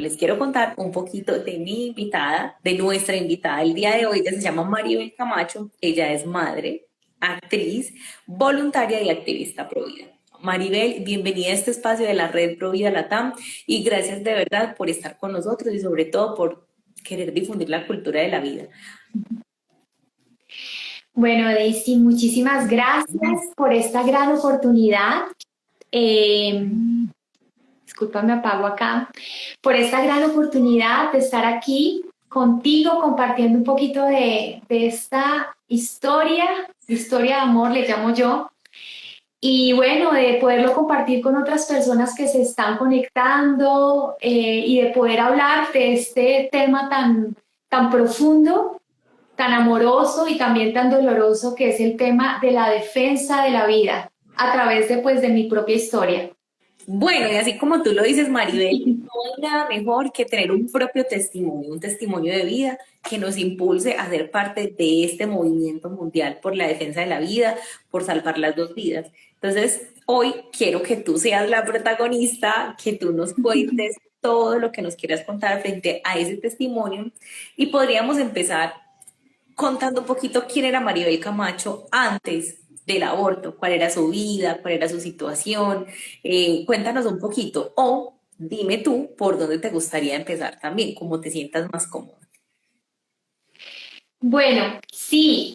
les quiero contar un poquito de mi invitada, de nuestra invitada el día de hoy. Ella se llama Maribel Camacho. Ella es madre, actriz, voluntaria y activista pro vida. Maribel, bienvenida a este espacio de la red Pro Vida Latam y gracias de verdad por estar con nosotros y sobre todo por querer difundir la cultura de la vida. Bueno, Daisy, muchísimas gracias por esta gran oportunidad. Eh, Disculpa, me apago acá. Por esta gran oportunidad de estar aquí contigo compartiendo un poquito de esta historia de amor, le llamo yo. Y bueno, de poderlo compartir con otras personas que se están conectando y de poder hablar de este tema tan profundo, tan amoroso y también tan doloroso que es el tema de la defensa de la vida a través de mi propia historia. Bueno, y así como tú lo dices, Maribel, no hay nada mejor que tener un propio testimonio, un testimonio de vida que nos impulse a ser parte de este movimiento mundial por la defensa de la vida, por salvar las dos vidas. Entonces, hoy quiero que tú seas la protagonista, que tú nos cuentes todo lo que nos quieras contar frente a ese testimonio y podríamos empezar contando un poquito quién era Maribel Camacho antes del aborto, cuál era su vida, cuál era su situación. Cuéntanos un poquito o dime tú por dónde te gustaría empezar también, cómo te sientas más cómoda. Bueno, sí,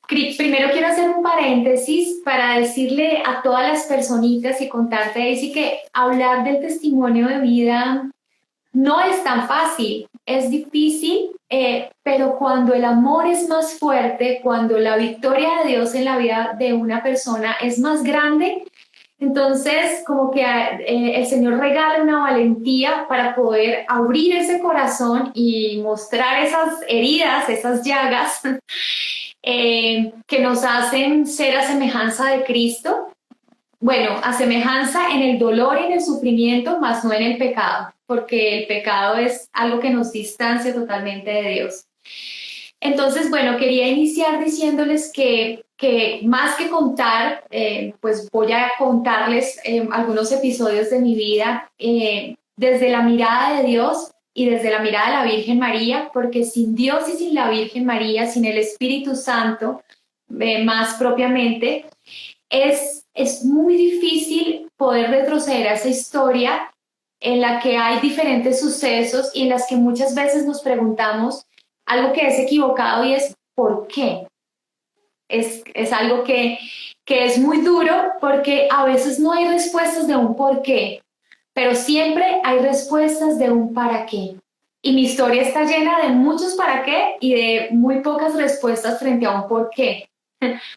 primero quiero hacer un paréntesis para decirle a todas las personitas y contarte, Daisy, que hablar del testimonio de vida no es tan fácil, es difícil, pero cuando el amor es más fuerte, cuando la victoria de Dios en la vida de una persona es más grande, entonces como que el Señor regala una valentía para poder abrir ese corazón y mostrar esas heridas, esas llagas que nos hacen ser a semejanza de Cristo. Bueno, a semejanza en el dolor y en el sufrimiento, más no en el pecado, porque el pecado es algo que nos distancia totalmente de Dios. Entonces, bueno, quería iniciar diciéndoles que más que contar, pues voy a contarles algunos episodios de mi vida desde la mirada de Dios y desde la mirada de la Virgen María, porque sin Dios y sin la Virgen María, sin el Espíritu Santo, más propiamente, es muy difícil poder retroceder a esa historia en la que hay diferentes sucesos y en las que muchas veces nos preguntamos algo que es equivocado y es ¿por qué? Es algo que es muy duro porque a veces no hay respuestas de un por qué, pero siempre hay respuestas de un para qué. Y mi historia está llena de muchos para qué y de muy pocas respuestas frente a un por qué.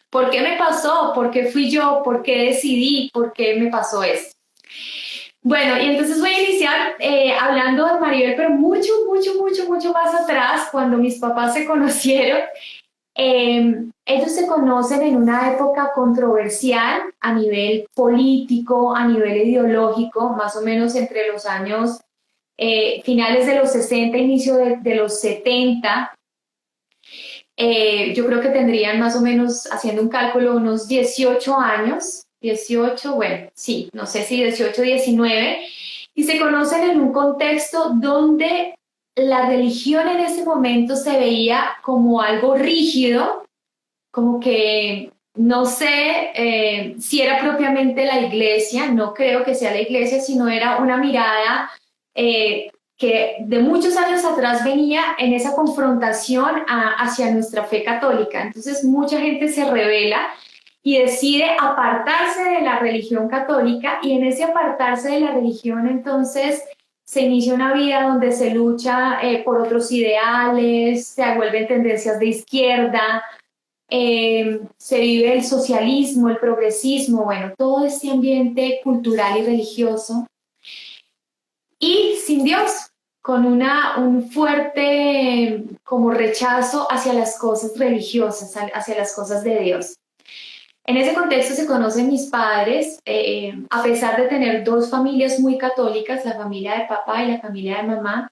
¿Por qué me pasó? ¿Por qué fui yo? ¿Por qué decidí? ¿Por qué me pasó esto? Bueno, y entonces voy a iniciar hablando de Maribel, pero mucho más atrás, cuando mis papás se conocieron. Ellos se conocen en una época controversial a nivel político, a nivel ideológico, más o menos entre los años finales de los 60, inicio de los 70. Yo creo que tendrían más o menos, haciendo un cálculo, unos 18 años, 18, bueno, sí, no sé si 18, 19, y se conocen en un contexto donde la religión en ese momento se veía como algo rígido, como que no sé si era propiamente la iglesia, no creo que sea la iglesia, sino era una mirada que de muchos años atrás venía en esa confrontación hacia nuestra fe católica. Entonces mucha gente se revela y decide apartarse de la religión católica y en ese apartarse de la religión entonces se inicia una vida donde se lucha por otros ideales, se vuelven tendencias de izquierda, se vive el socialismo, el progresismo, bueno, todo este ambiente cultural y religioso. Y sin Dios, con un fuerte como rechazo hacia las cosas religiosas, hacia las cosas de Dios. En ese contexto se conocen mis padres, a pesar de tener dos familias muy católicas, la familia de papá y la familia de mamá,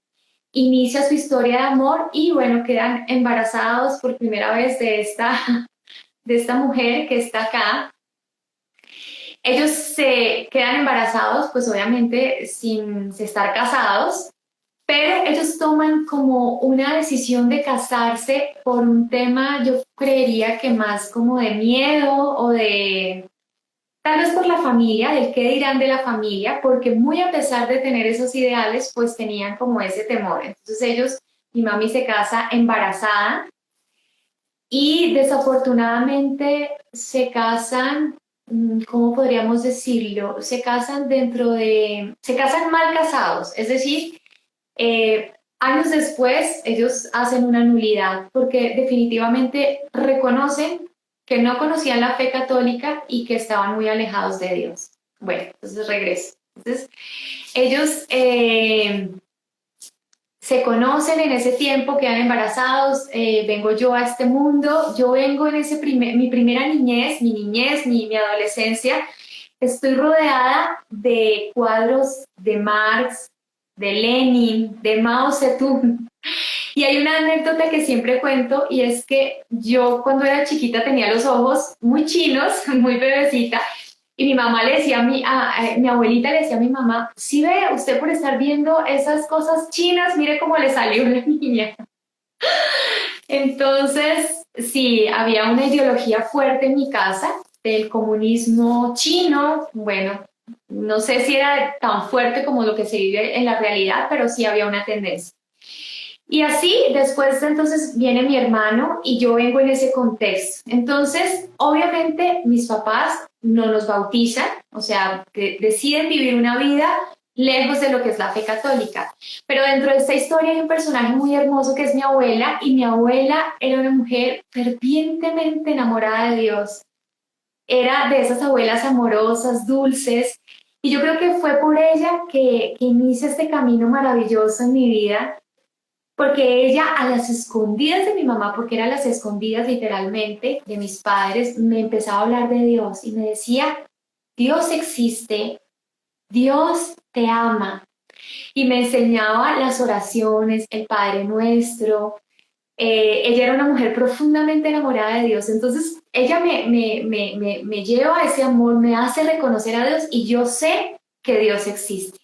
inicia su historia de amor y bueno, quedan embarazados por primera vez de esta mujer que está acá. Ellos se quedan embarazados, pues obviamente sin estar casados. pero ellos toman como una decisión de casarse por un tema, yo creería que más como de miedo o de, tal vez por la familia, del qué dirán de la familia, porque muy a pesar de tener esos ideales, pues tenían como ese temor. Entonces ellos, mi mami se casa embarazada y desafortunadamente se casan, ¿cómo podríamos decirlo? Se casan mal casados, es decir, años después ellos hacen una nulidad porque definitivamente reconocen que no conocían la fe católica y que estaban muy alejados de Dios. Bueno, entonces regreso. Entonces, ellos se conocen en ese tiempo, quedan embarazados, vengo yo a este mundo, yo vengo en mi primera niñez, mi adolescencia, estoy rodeada de cuadros de Marx, de Lenin, de Mao Zedong. Y hay una anécdota que siempre cuento y es que yo cuando era chiquita tenía los ojos muy chinos, muy bebecita, y mi mamá le decía mi abuelita le decía a mi mamá, sí ve, usted por estar viendo esas cosas chinas, mire cómo le salió una niña. Entonces, sí, había una ideología fuerte en mi casa del comunismo chino. Bueno, no sé si era tan fuerte como lo que se vive en la realidad, pero sí había una tendencia. Y así, después entonces viene mi hermano y yo vengo en ese contexto. Entonces, obviamente, mis papás no nos bautizan, o sea, deciden vivir una vida lejos de lo que es la fe católica. Pero dentro de esta historia hay un personaje muy hermoso que es mi abuela, y mi abuela era una mujer fervientemente enamorada de Dios. Era de esas abuelas amorosas, dulces, y yo creo que fue por ella que inicia este camino maravilloso en mi vida, porque ella a las escondidas de mi mamá, porque era a las escondidas literalmente de mis padres, me empezaba a hablar de Dios y me decía, Dios existe, Dios te ama. Y me enseñaba las oraciones, el Padre Nuestro. Ella era una mujer profundamente enamorada de Dios, entonces ella me lleva a ese amor, me hace reconocer a Dios y yo sé que Dios existe.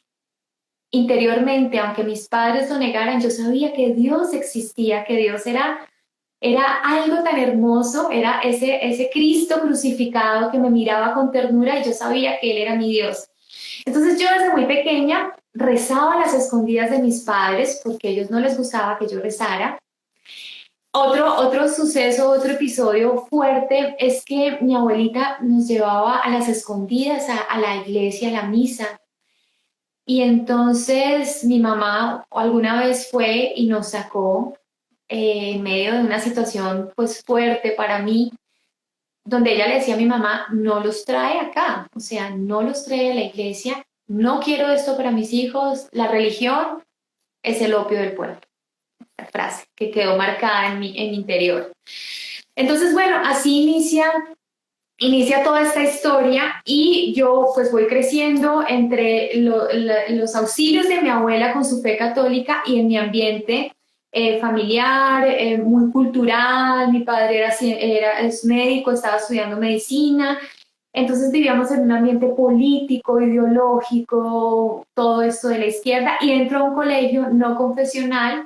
Interiormente, aunque mis padres lo negaran, yo sabía que Dios existía, que Dios era algo tan hermoso, era ese Cristo crucificado que me miraba con ternura y yo sabía que Él era mi Dios. Entonces yo desde muy pequeña rezaba a las escondidas de mis padres porque a ellos no les gustaba que yo rezara. Otro suceso, otro episodio fuerte es que mi abuelita nos llevaba a las escondidas a la iglesia, a la misa. Y entonces mi mamá alguna vez fue y nos sacó en medio de una situación pues fuerte para mí, donde ella le decía a mi mamá, no los trae acá, o sea, no los trae a la iglesia, no quiero esto para mis hijos, la religión es el opio del pueblo. La frase que quedó marcada en mi interior. Entonces, bueno, así inicia toda esta historia y yo pues voy creciendo entre los auxilios de mi abuela con su fe católica y en mi ambiente familiar, muy cultural. Mi padre es médico, estaba estudiando medicina, entonces vivíamos en un ambiente político, ideológico, todo esto de la izquierda, y entro a un colegio no confesional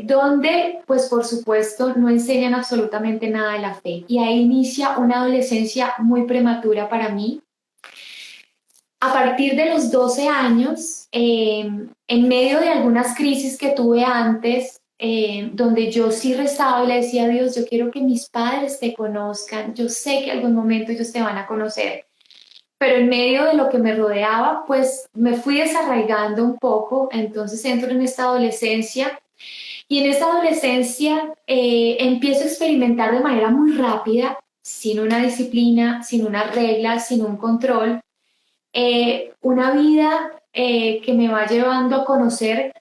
donde, pues por supuesto, no enseñan absolutamente nada de la fe. Y ahí inicia una adolescencia muy prematura para mí. A partir de los 12 años, en medio de algunas crisis que tuve antes, donde yo sí rezaba y le decía a Dios, yo quiero que mis padres te conozcan, yo sé que algún momento ellos te van a conocer, pero en medio de lo que me rodeaba, pues me fui desarraigando un poco, entonces entro en esta adolescencia y en esta adolescencia empiezo a experimentar de manera muy rápida, sin una disciplina, sin una regla, sin un control, una vida que me va llevando a conocer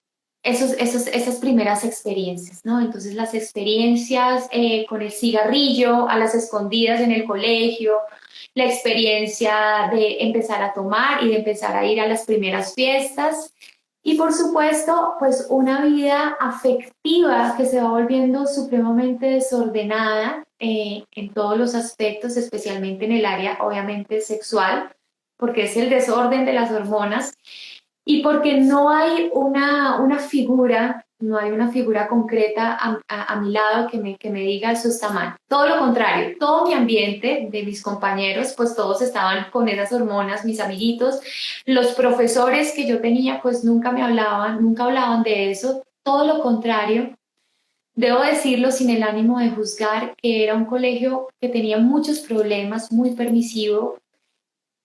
esas primeras experiencias, ¿no? Entonces las experiencias con el cigarrillo, a las escondidas en el colegio, la experiencia de empezar a tomar y de empezar a ir a las primeras fiestas. Y por supuesto, pues una vida afectiva que se va volviendo supremamente desordenada en todos los aspectos, especialmente en el área, obviamente, sexual, porque es el desorden de las hormonas. y porque no hay una figura, no hay una figura concreta a mi lado que me diga eso está mal. Todo lo contrario, todo mi ambiente de mis compañeros, pues todos estaban con esas hormonas, mis amiguitos, los profesores que yo tenía, pues nunca me hablaban, nunca hablaban de eso, todo lo contrario. Debo decirlo sin el ánimo de juzgar, que era un colegio que tenía muchos problemas, muy permisivo,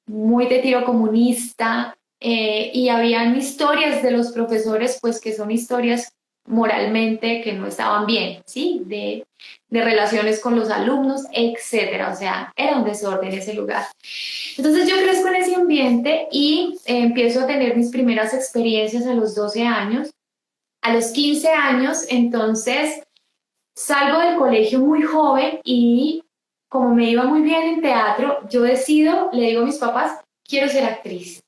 muy de tiro comunista, y habían historias de los profesores, pues que son historias moralmente que no estaban bien, ¿sí? De relaciones con los alumnos, etcétera. O sea, era un desorden ese lugar. Entonces yo crezco en ese ambiente y empiezo a tener mis primeras experiencias a los 12 años. A los 15 años, entonces, salgo del colegio muy joven y como me iba muy bien en teatro, yo decido, le digo a mis papás, quiero ser actriz,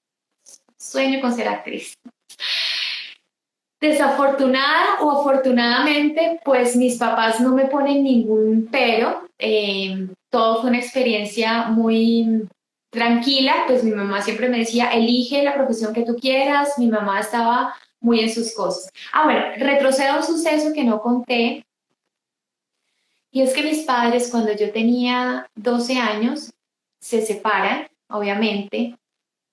sueño con ser actriz. Desafortunada o afortunadamente, pues mis papás no me ponen ningún pero. Todo fue una experiencia muy tranquila, pues mi mamá siempre me decía, elige la profesión que tú quieras, mi mamá estaba muy en sus cosas. Ah, bueno, retrocedo a un suceso que no conté, y es que mis padres, cuando yo tenía 12 años, se separan, obviamente,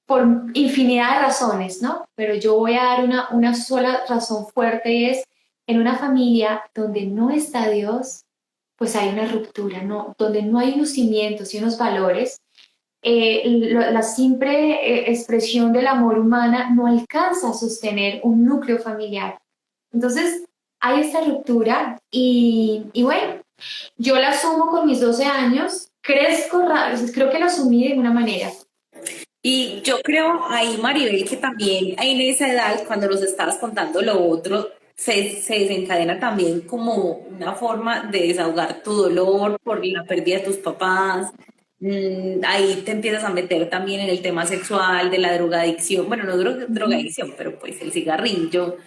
por infinidad de razones, ¿no? Pero yo voy a dar una sola razón fuerte y es, en una familia donde no está Dios, pues hay una ruptura, ¿no? Donde no hay unos cimientos y unos valores, la simple expresión del amor humana no alcanza a sostener un núcleo familiar. Entonces, hay esta ruptura y bueno, yo la asumo con mis 12 años, crezco, creo que lo asumí de una manera. Y yo creo ahí, Maribel, que también en esa edad, cuando nos estabas contando lo otro, se desencadena también como una forma de desahogar tu dolor por la pérdida de tus papás. Ahí te empiezas a meter también en el tema sexual, de la drogadicción. Bueno, no Ujú, drogadicción, pero pues el cigarrillo.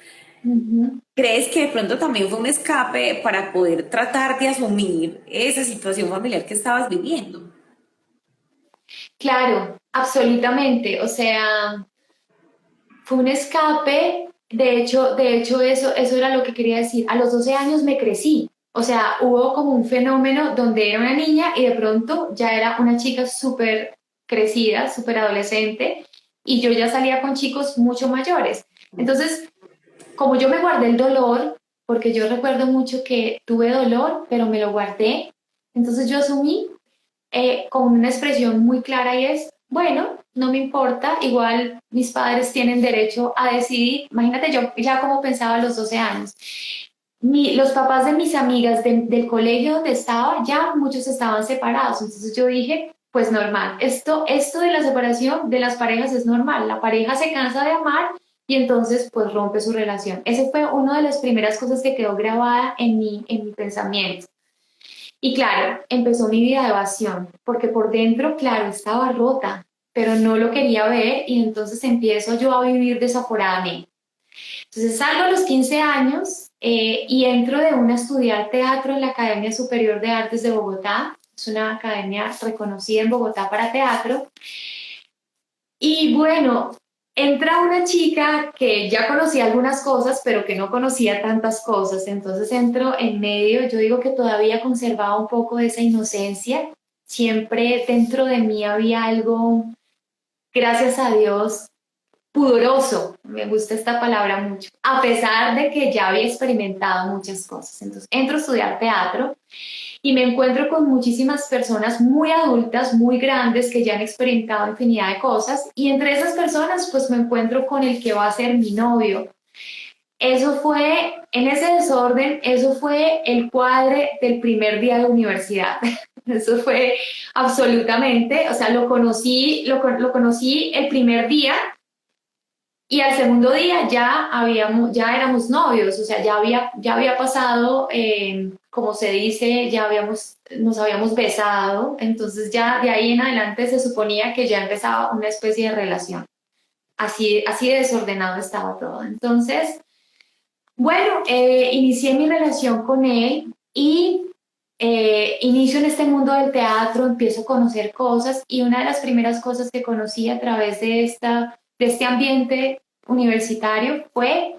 ujú. ¿Crees que de pronto también fue un escape para poder tratar de asumir esa situación familiar que estabas viviendo? Claro, absolutamente. O sea, fue un escape. De hecho eso era lo que quería decir. A los 12 años me crecí. O sea, hubo como un fenómeno donde era una niña y de pronto ya era una chica súper crecida, súper adolescente, y yo ya salía con chicos mucho mayores. Entonces, como yo me guardé el dolor, porque yo recuerdo mucho que tuve dolor, pero me lo guardé, entonces yo asumí con una expresión muy clara y es, bueno, no me importa, igual mis padres tienen derecho a decidir. Imagínate yo ya como pensaba a los 12 años. Los papás de mis amigas del colegio donde estaba, ya muchos estaban separados, entonces yo dije, pues normal, esto de la separación de las parejas es normal, la pareja se cansa de amar y entonces pues rompe su relación. Ese fue una de las primeras cosas que quedó grabada en mi pensamiento. Y claro, empezó mi vida de evasión, porque por dentro, claro, estaba rota, pero no lo quería ver y entonces empiezo yo a vivir desaforadamente. Entonces salgo a los 15 años y entro de una a estudiar teatro en la Academia Superior de Artes de Bogotá. Es una academia reconocida en Bogotá para teatro. Y bueno, entra una chica que ya conocía algunas cosas, pero que no conocía tantas cosas. Entonces entro en medio, yo digo que todavía conservaba un poco de esa inocencia. Siempre dentro de mí había algo, gracias a Dios, pudoroso. Me gusta esta palabra mucho. A pesar de que ya había experimentado muchas cosas. Entonces entro a estudiar teatro y me encuentro con muchísimas personas muy adultas, muy grandes, que ya han experimentado infinidad de cosas, y entre esas personas pues me encuentro con el que va a ser mi novio. Eso fue, en ese desorden, eso fue el cuadre del primer día de universidad. Eso fue absolutamente, o sea, lo conocí el primer día y al segundo día ya éramos novios, o sea, ya había pasado, como se dice, nos habíamos besado, entonces ya de ahí en adelante se suponía que ya empezaba una especie de relación. Así de desordenado estaba todo. Entonces, bueno, inicié mi relación con él y inicio en este mundo del teatro, empiezo a conocer cosas y una de las primeras cosas que conocí a través de este ambiente universitario fue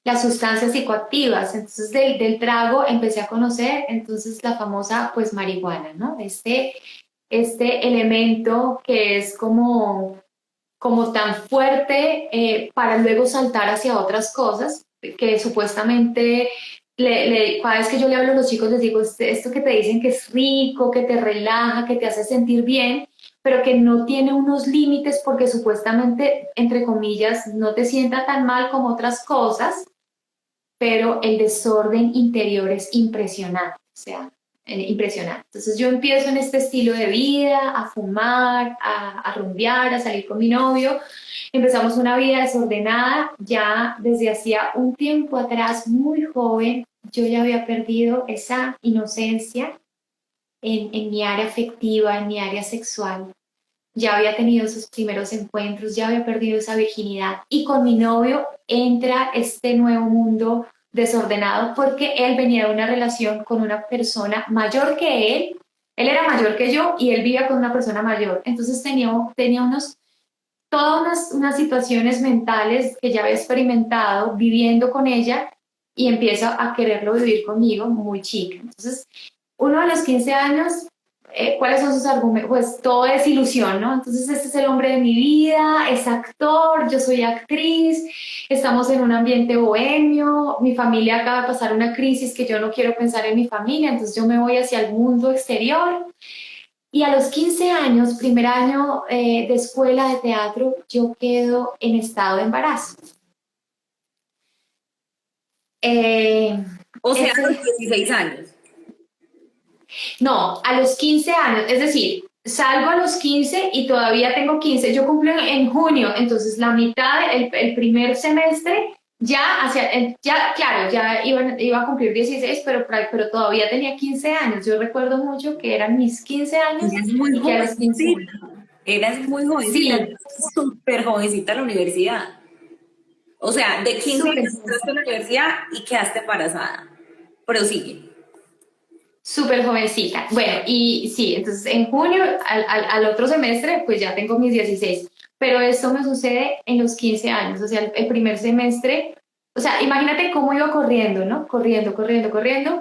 las sustancias psicoactivas. Entonces del trago empecé a conocer entonces la famosa pues marihuana, ¿no? Este elemento que es como tan fuerte para luego saltar hacia otras cosas que supuestamente cada vez que yo le hablo a los chicos les digo esto que te dicen que es rico, que te relaja, que te hace sentir bien, pero que no tiene unos límites porque supuestamente, entre comillas, no te sienta tan mal como otras cosas, pero el desorden interior es impresionante, o sea, impresionante. Entonces yo empiezo en este estilo de vida, a fumar, a rumbear, a salir con mi novio. Empezamos una vida desordenada, ya desde hacía un tiempo atrás, muy joven, yo ya había perdido esa inocencia en mi área afectiva, en mi área sexual. Ya había tenido sus primeros encuentros, ya había perdido esa virginidad y con mi novio entra este nuevo mundo desordenado porque él venía de una relación con una persona mayor que él era mayor que yo y él vivía con una persona mayor, entonces tenía todas unas situaciones mentales que ya había experimentado viviendo con ella y empieza a quererlo vivir conmigo muy chica. Entonces, uno a los 15 años, ¿cuáles son sus argumentos? Pues todo es ilusión, ¿no? Entonces, este es el hombre de mi vida, es actor, yo soy actriz, estamos en un ambiente bohemio, mi familia acaba de pasar una crisis que yo no quiero pensar en mi familia, entonces yo me voy hacia el mundo exterior. Y a los 15 años, primer año de escuela de teatro, yo quedo en estado de embarazo. Eh, O sea, a los ese, 16 años. no, a los 15 años, es decir, salgo a los 15 y todavía tengo 15. Yo cumplo en junio, entonces la mitad, el primer semestre, ya claro, ya iba a cumplir 16, pero todavía tenía 15 años. Yo recuerdo mucho que eran mis 15 años Eres muy y que a los 15, jovencita. Eres muy jovencita, sí, súper jovencita en la universidad. O sea, de 15 súper. años entraste a la universidad y quedaste embarazada. Prosigue. Súper jovencita. Bueno, y sí, entonces en junio, al otro semestre, pues ya tengo mis 16. Pero esto me sucede en los 15 años, o sea, el primer semestre, o sea, imagínate cómo iba corriendo, ¿no? Corriendo, corriendo, corriendo.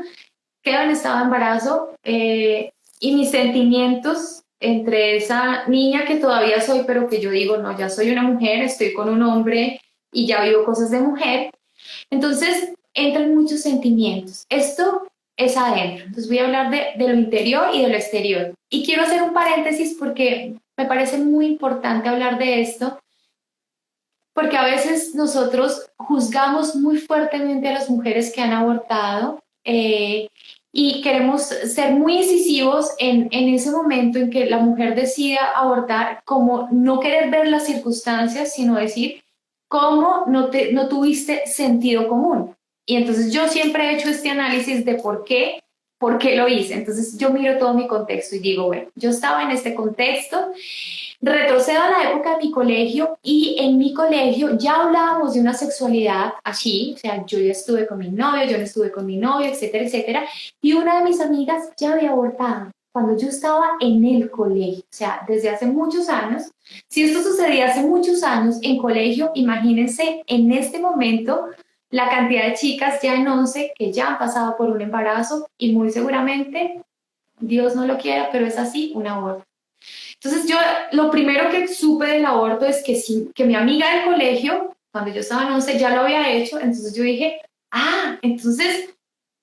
Quedo en estado de embarazo y mis sentimientos entre esa niña que todavía soy, pero que yo digo, no, ya soy una mujer, estoy con un hombre y ya vivo cosas de mujer. Entonces, entran muchos sentimientos. Esto es adentro. Entonces, voy a hablar de lo interior y de lo exterior. Y quiero hacer un paréntesis porque me parece muy importante hablar de esto, porque a veces nosotros juzgamos muy fuertemente a las mujeres que han abortado y queremos ser muy incisivos en ese momento en que la mujer decida abortar, como no querer ver las circunstancias, sino decir cómo no tuviste sentido común. Y entonces yo siempre he hecho este análisis de por qué lo hice. Entonces yo miro todo mi contexto y digo, bueno, yo estaba en este contexto. Retrocedo a la época de mi colegio y en mi colegio ya hablábamos de una sexualidad así, o sea, yo ya estuve con mi novio, yo no estuve con mi novio, etcétera, etcétera, y una de mis amigas ya había abortado cuando yo estaba en el colegio, o sea, desde hace muchos años. Si esto sucedía hace muchos años en colegio, imagínense en este momento la cantidad de chicas ya en 11 que ya han pasado por un embarazo y muy seguramente, Dios no lo quiera, pero es así, un aborto. Entonces yo lo primero que supe del aborto es que, sí, que mi amiga del colegio, cuando yo estaba en 11, ya lo había hecho, entonces yo dije, entonces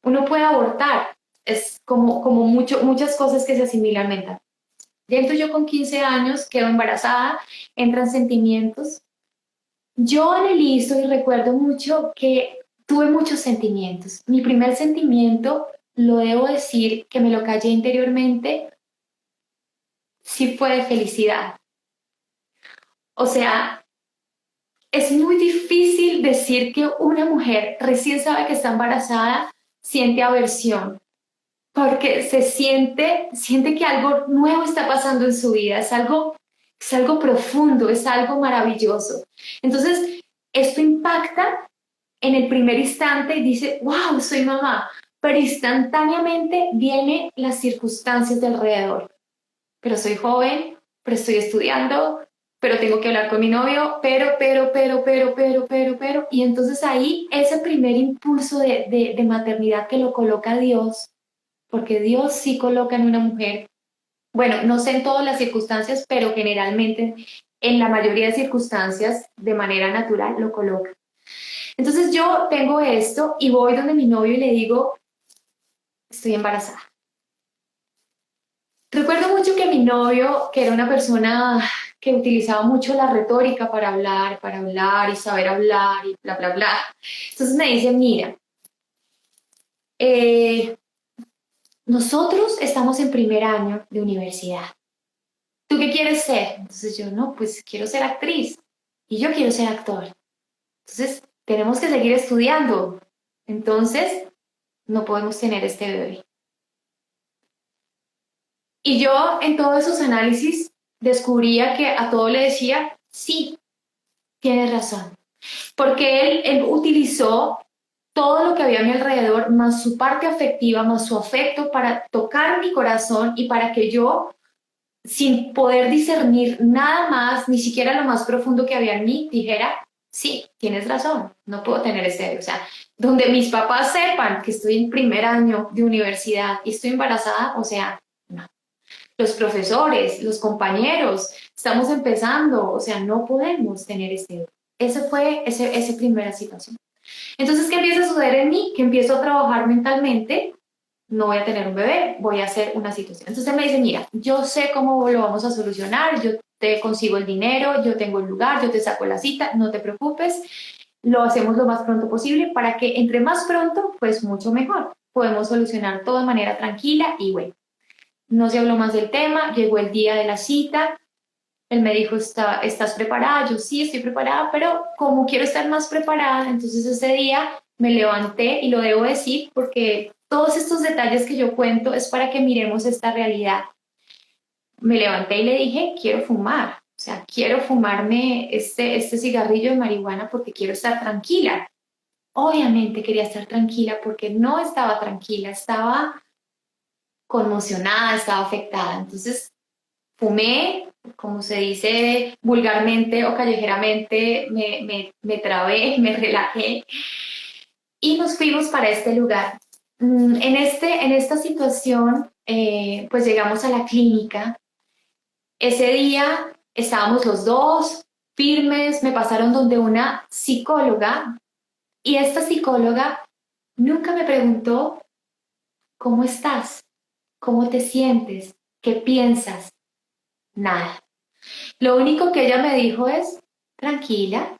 uno puede abortar. Es como muchas cosas que se asimilan mental. Dentro yo con 15 años quedo embarazada, entran sentimientos. Yo analizo y recuerdo mucho que tuve muchos sentimientos. Mi primer sentimiento, lo debo decir, que me lo callé interiormente, sí fue de felicidad. O sea, es muy difícil decir que una mujer recién sabe que está embarazada siente aversión, porque siente que algo nuevo está pasando en su vida, es algo profundo, es algo maravilloso. Entonces, esto impacta en el primer instante y dice, wow, soy mamá, pero instantáneamente vienen las circunstancias de alrededor. Pero soy joven, pero estoy estudiando, pero tengo que hablar con mi novio, pero. Y entonces ahí ese primer impulso de maternidad que lo coloca Dios, porque Dios sí coloca en una mujer, bueno, no sé en todas las circunstancias, pero generalmente en la mayoría de circunstancias de manera natural lo coloca. Entonces yo tengo esto y voy donde mi novio y le digo, estoy embarazada. Recuerdo mucho que mi novio, que era una persona que utilizaba mucho la retórica para hablar y saber hablar y bla, bla, bla. Entonces me dice, mira, eh, nosotros estamos en primer año de universidad. ¿Tú qué quieres ser? Entonces yo, no, pues quiero ser actriz y yo quiero ser actor. Entonces tenemos que seguir estudiando. Entonces no podemos tener este bebé. Y yo en todos esos análisis descubría que a todo le decía, sí, tienes razón. Porque él utilizó todo lo que había a mi alrededor, más su parte afectiva, más su afecto para tocar mi corazón y para que yo, sin poder discernir nada más, ni siquiera lo más profundo que había en mí, dijera, sí, tienes razón, no puedo tener ese, o sea, donde mis papás sepan que estoy en primer año de universidad y estoy embarazada, o sea, no. Los profesores, los compañeros, estamos empezando, o sea, no podemos tener este. Ese fue esa primera situación. Entonces, ¿qué empieza a suceder en mí? Que empiezo a trabajar mentalmente, no voy a tener un bebé, voy a hacer una situación. Entonces él me dice, mira, yo sé cómo lo vamos a solucionar, yo te consigo el dinero, yo tengo el lugar, yo te saco la cita, no te preocupes, lo hacemos lo más pronto posible para que entre más pronto, pues mucho mejor. Podemos solucionar todo de manera tranquila y bueno. No se habló más del tema, llegó el día de la cita, él me dijo, ¿estás preparada? Yo sí, estoy preparada, pero como quiero estar más preparada, entonces ese día me levanté y lo debo decir porque todos estos detalles que yo cuento es para que miremos esta realidad. Me levanté y le dije, quiero fumar, o sea, quiero fumarme este cigarrillo de marihuana porque quiero estar tranquila. Obviamente quería estar tranquila porque no estaba tranquila, estaba conmocionada, estaba afectada. Entonces fumé, como se dice vulgarmente o callejeramente, me trabé, me relajé y nos fuimos para este lugar. En esta situación, pues llegamos a la clínica. Ese día estábamos los dos firmes, me pasaron donde una psicóloga y esta psicóloga nunca me preguntó cómo estás, cómo te sientes, qué piensas, nada. Lo único que ella me dijo es, tranquila,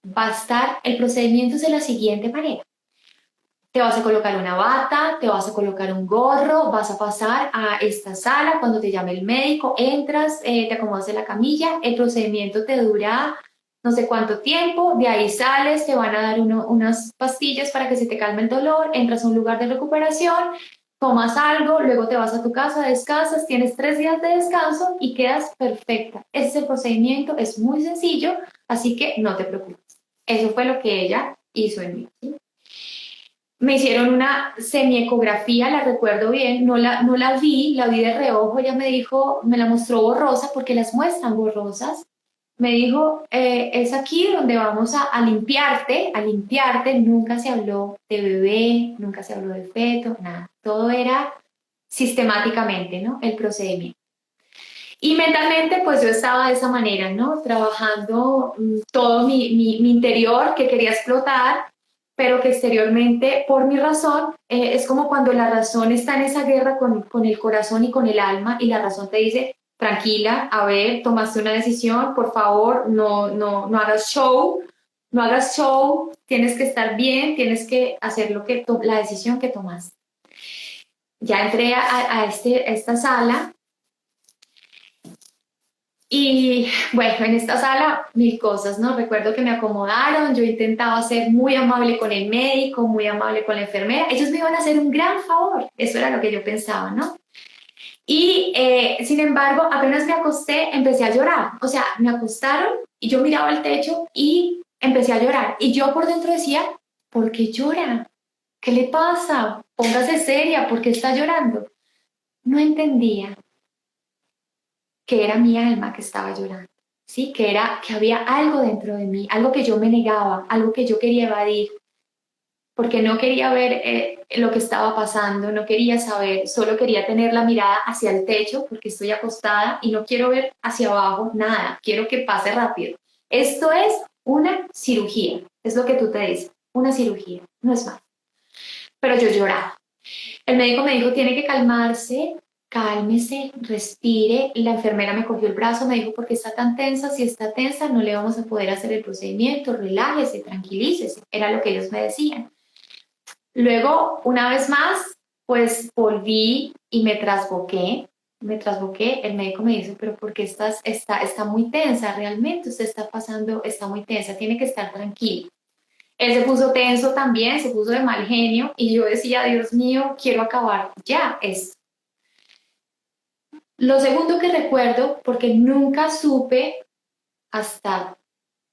va a estar, el procedimiento es de la siguiente manera. Te vas a colocar una bata, te vas a colocar un gorro, vas a pasar a esta sala cuando te llame el médico, entras, te acomodas en la camilla, el procedimiento te dura no sé cuánto tiempo, de ahí sales, te van a dar unas pastillas para que se te calme el dolor, entras a un lugar de recuperación, tomas algo, luego te vas a tu casa, descansas, tienes 3 días de descanso y quedas perfecta. Ese es el procedimiento, es muy sencillo, así que no te preocupes. Eso fue lo que ella hizo en mí. ¿Sí? Me hicieron una semiecografía, la recuerdo bien, la vi de reojo, ella me dijo, me la mostró borrosa porque las muestran borrosas. Me dijo, es aquí donde vamos a limpiarte, nunca se habló de bebé, nunca se habló de feto, nada, todo era sistemáticamente, ¿no? El procedimiento. Y mentalmente, pues yo estaba de esa manera, ¿no? Trabajando todo mi interior que quería explotar, pero que exteriormente, por mi razón, es como cuando la razón está en esa guerra con el corazón y con el alma, y la razón te dice, tranquila, a ver, tomaste una decisión, por favor, no hagas show, no hagas show, tienes que estar bien, tienes que hacer la decisión que tomaste. Ya entré a esta sala. Y bueno, en esta sala mil cosas, ¿no? Recuerdo que me acomodaron, yo intentaba ser muy amable con el médico, muy amable con la enfermera, ellos me iban a hacer un gran favor, eso era lo que yo pensaba, ¿no? Y sin embargo, apenas me acosté, empecé a llorar, o sea, me acostaron y yo miraba al techo y empecé a llorar. Y yo por dentro decía, ¿por qué llora? ¿Qué le pasa? Póngase seria, ¿por qué está llorando? No entendía que era mi alma que estaba llorando. ¿sí? Que había algo dentro de mí, algo que yo me negaba, algo que yo quería evadir, porque no quería ver lo que estaba pasando, no quería saber, solo quería tener la mirada hacia el techo porque estoy acostada y no quiero ver hacia abajo nada, quiero que pase rápido. Esto es una cirugía, es lo que tú te dices, una cirugía, no es más. Pero yo lloraba. El médico me dijo, tiene que calmarse, cálmese, respire. La enfermera me cogió el brazo, me dijo, ¿por qué está tan tensa? Si está tensa, no le vamos a poder hacer el procedimiento, relájese, tranquilícese. Era lo que ellos me decían. Luego, una vez más, pues volví y me trasboqué, el médico me dice, pero ¿por qué está muy tensa realmente? Usted está pasando, está muy tensa, tiene que estar tranquila. Él se puso tenso también, se puso de mal genio y yo decía, Dios mío, quiero acabar ya esto. Lo segundo que recuerdo, porque nunca supe hasta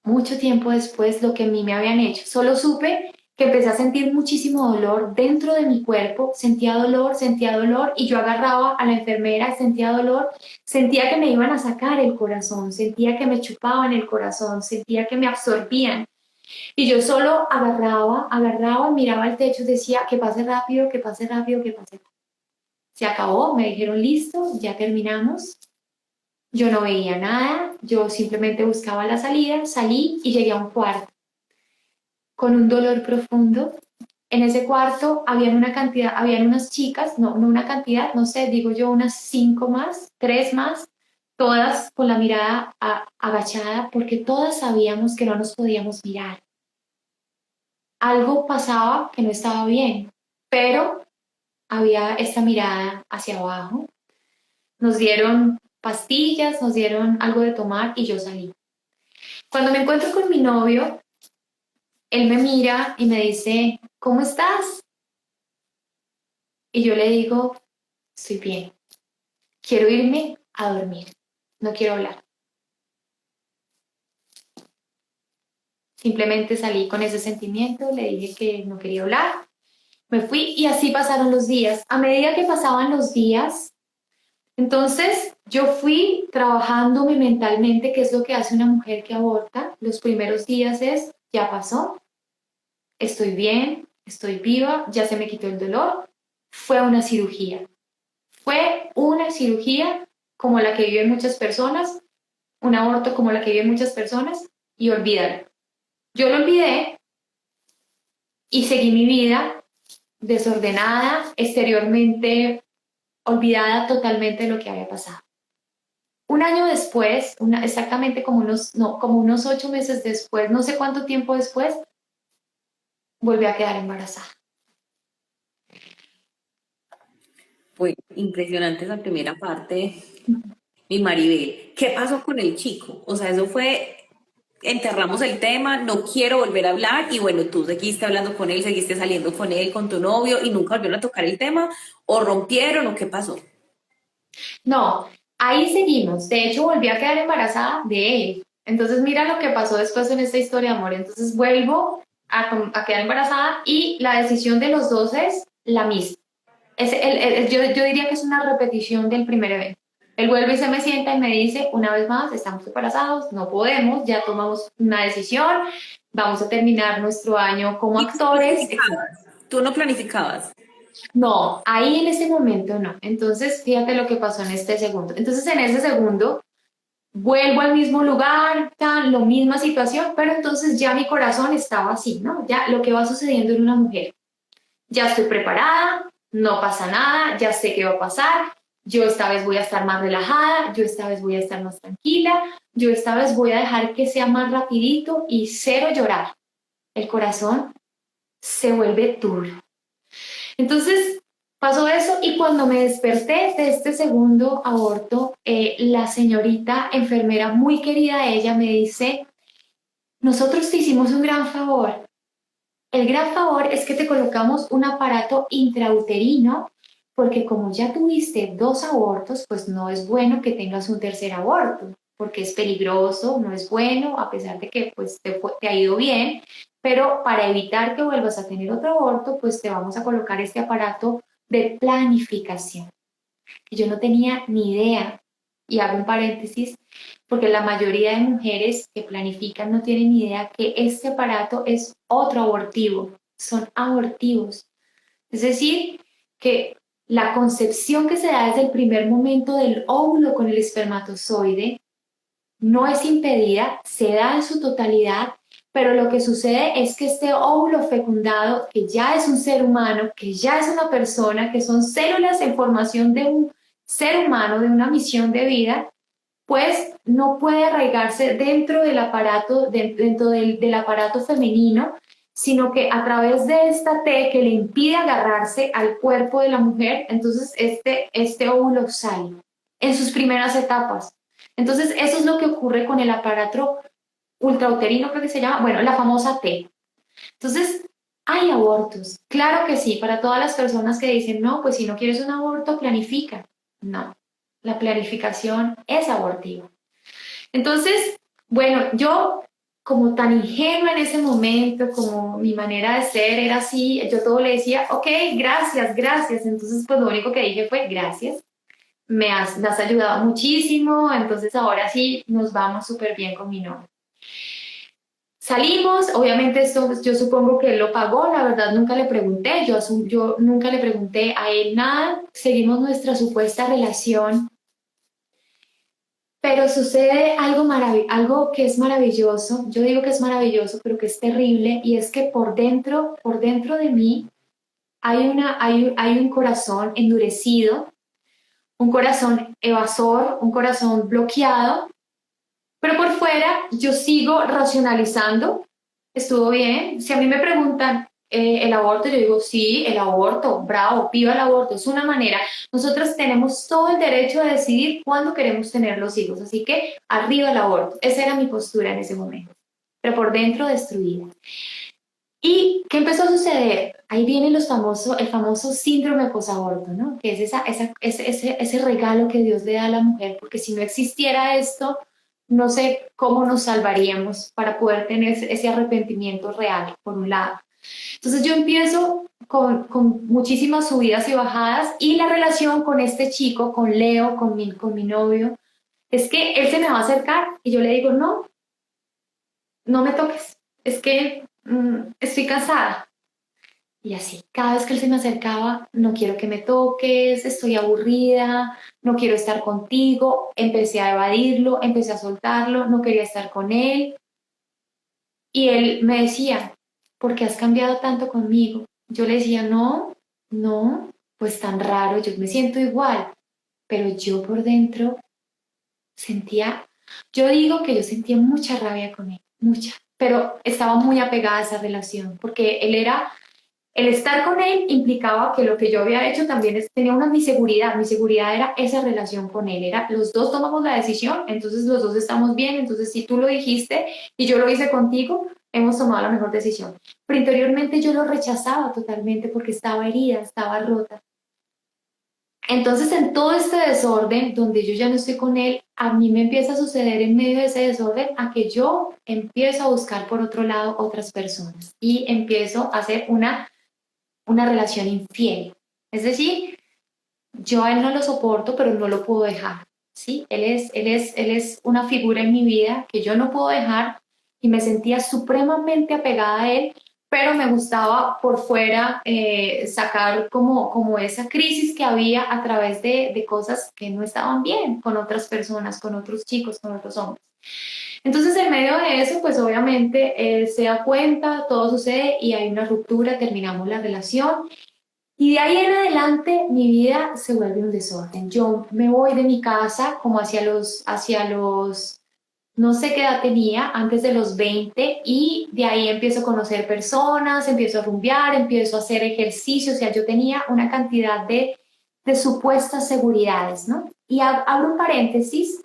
mucho tiempo después lo que a mí me habían hecho, solo supe que empecé a sentir muchísimo dolor dentro de mi cuerpo, sentía dolor y yo agarraba a la enfermera, sentía dolor, sentía que me iban a sacar el corazón, sentía que me chupaban el corazón, sentía que me absorbían. Y yo solo agarraba, miraba el techo, decía que pase rápido, que pase rápido, que pase rápido. Se acabó, me dijeron listo, ya terminamos. Yo no veía nada, yo simplemente buscaba la salida, salí y llegué a un cuarto con un dolor profundo. En ese cuarto habían unas chicas, no una cantidad, no sé, digo yo unas 5 más, 3 más, todas con la mirada agachada porque todas sabíamos que no nos podíamos mirar. Algo pasaba que no estaba bien, pero había esta mirada hacia abajo. Nos dieron pastillas, nos dieron algo de tomar y yo salí. Cuando me encuentro con mi novio, él me mira y me dice, ¿cómo estás? Y yo le digo, estoy bien, quiero irme a dormir, no quiero hablar. Simplemente salí con ese sentimiento, le dije que no quería hablar, me fui y así pasaron los días. A medida que pasaban los días, entonces, yo fui trabajándome mentalmente, que es lo que hace una mujer que aborta. Los primeros días es, ya pasó, estoy bien, estoy viva, ya se me quitó el dolor. Fue una cirugía. Fue una cirugía como la que viven muchas personas, un aborto como la que viven muchas personas, y olvídalo. Yo lo olvidé y seguí mi vida desordenada, exteriormente olvidada totalmente de lo que había pasado. Un año después, exactamente como unos, no, como unos 8 meses después, no sé cuánto tiempo después, volví a quedar embarazada. Fue impresionante esa primera parte, mi Maribel. ¿Qué pasó con el chico? O sea, eso fue, enterramos el tema, no quiero volver a hablar y bueno, tú seguiste hablando con él, seguiste saliendo con él, con tu novio y nunca volvieron a tocar el tema o rompieron o qué pasó. No, ahí seguimos. De hecho, volví a quedar embarazada de él. Entonces, mira lo que pasó después en esta historia de amor. Entonces, vuelvo a quedar embarazada y la decisión de los dos es la misma. Yo diría que es una repetición del primer evento. Él vuelve y se me sienta y me dice, una vez más, estamos embarazados, no podemos, ya tomamos una decisión, vamos a terminar nuestro año como ¿Y tú actores. planificabas? ¿Tú no planificabas? No, ahí en ese momento no. Entonces, fíjate lo que pasó en este segundo. Entonces, en ese segundo, vuelvo al mismo lugar, lo misma situación, pero entonces ya mi corazón estaba así, ¿no? Ya lo que va sucediendo en una mujer. Ya estoy preparada, no pasa nada, ya sé qué va a pasar, yo esta vez voy a estar más relajada, yo esta vez voy a estar más tranquila, yo esta vez voy a dejar que sea más rapidito y cero llorar. El corazón se vuelve duro. Entonces pasó eso y cuando me desperté de este segundo aborto, la señorita enfermera muy querida, ella me dice, nosotros te hicimos un gran favor. El gran favor es que te colocamos un aparato intrauterino porque como ya tuviste 2 abortos, pues no es bueno que tengas un tercer aborto, porque es peligroso, no es bueno, a pesar de que pues te ha ido bien, pero para evitar que vuelvas a tener otro aborto, pues te vamos a colocar este aparato de planificación. Y yo no tenía ni idea. y hago un paréntesis, porque la mayoría de mujeres que planifican no tienen ni idea que este aparato es otro abortivo, son abortivos. Es decir, que la concepción que se da desde el primer momento del óvulo con el espermatozoide no es impedida, se da en su totalidad, pero lo que sucede es que este óvulo fecundado, que ya es un ser humano, que ya es una persona, que son células en formación de un ser humano, de una misión de vida, pues no puede arraigarse dentro del aparato, dentro del aparato femenino, sino que a través de esta T que le impide agarrarse al cuerpo de la mujer, entonces este óvulo sale en sus primeras etapas. Entonces eso es lo que ocurre con el aparato ultrauterino, creo que se llama, bueno, la famosa T. Entonces, hay abortos, claro que sí, para todas las personas que dicen, no, pues si no quieres un aborto, planifica. No, la planificación es abortiva. Entonces, bueno, yo como tan ingenua en ese momento, como mi manera de ser era así, yo todo le decía, ok, gracias, gracias. Entonces, pues lo único que dije fue, gracias, me has ayudado muchísimo, entonces ahora sí nos vamos súper bien con mi novio. Salimos, obviamente esto yo supongo que él lo pagó, la verdad nunca le pregunté, yo nunca le pregunté a él nada, seguimos nuestra supuesta relación, pero sucede algo que es maravilloso, yo digo que es maravilloso, pero que es terrible, y es que por dentro de mí hay un corazón endurecido, un corazón evasor, un corazón bloqueado, pero por fuera yo sigo racionalizando, estuvo bien. Si a mí me preguntan el aborto, yo digo, sí, el aborto, bravo, viva el aborto, es una manera. Nosotros tenemos todo el derecho de decidir cuándo queremos tener los hijos, así que arriba el aborto. Esa era mi postura en ese momento, pero por dentro destruida. ¿Y qué empezó a suceder? Ahí viene el famoso síndrome posaborto, ¿no? Que es ese regalo que Dios le da a la mujer, porque si no existiera esto, no sé cómo nos salvaríamos para poder tener ese arrepentimiento real, por un lado. Entonces yo empiezo con muchísimas subidas y bajadas y la relación con este chico, con Leo, con mi novio, es que él se me va a acercar y yo le digo, no, no me toques, es que estoy cansada. Y así, cada vez que él se me acercaba, no quiero que me toques, estoy aburrida, no quiero estar contigo. Empecé a evadirlo, empecé a soltarlo, no quería estar con él. Y él me decía, ¿por qué has cambiado tanto conmigo? Yo le decía, no, no, pues tan raro, yo me siento igual. Pero yo por dentro sentía, yo digo que yo sentía mucha rabia con él, mucha. Pero estaba muy apegada a esa relación, porque el estar con él implicaba que lo que yo había hecho también tenía mi seguridad era esa relación con él, era los dos tomamos la decisión, entonces los dos estamos bien, entonces si tú lo dijiste y yo lo hice contigo, hemos tomado la mejor decisión. Pero interiormente yo lo rechazaba totalmente porque estaba herida, estaba rota. Entonces, en todo este desorden, donde yo ya no estoy con él, a mí me empieza a suceder en medio de ese desorden a que yo empiezo a buscar por otro lado otras personas y empiezo a hacer una relación infiel. Es decir, yo a él no lo soporto, pero no lo puedo dejar. ¿Sí? Él es una figura en mi vida que yo no puedo dejar y me sentía supremamente apegada a él, pero me gustaba por fuera sacar como esa crisis que había a través de cosas que no estaban bien con otras personas, con otros chicos, con otros hombres. Entonces, en medio de eso, pues obviamente él se da cuenta, todo sucede y hay una ruptura, terminamos la relación y de ahí en adelante mi vida se vuelve un desorden. Yo me voy de mi casa como no sé qué edad tenía, antes de los 20, y de ahí empiezo a conocer personas, empiezo a rumbear, empiezo a hacer ejercicio, o sea, yo tenía una cantidad de supuestas seguridades, ¿no? Y abro un paréntesis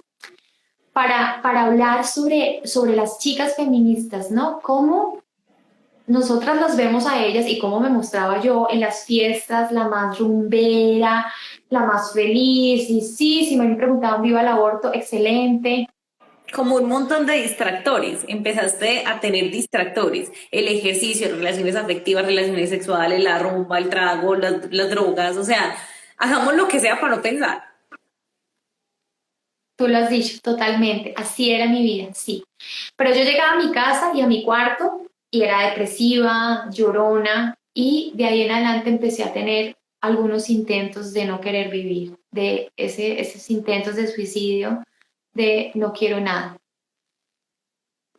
para hablar sobre las chicas feministas, ¿no? Cómo nosotras las vemos a ellas y cómo me mostraba yo en las fiestas, la más rumbera, la más feliz, y sí, si me preguntaban viva el aborto, excelente. Como un montón de distractores. Empezaste a tener distractores. El ejercicio, relaciones afectivas, relaciones sexuales, la rumba, el trago, las drogas. O sea, hagamos lo que sea para no pensar. Tú lo has dicho, totalmente. Así era mi vida, sí. Pero yo llegaba a mi casa y a mi cuarto y era depresiva, llorona, y de ahí en adelante empecé a tener algunos intentos de no querer vivir, de esos intentos de suicidio, de no quiero nada.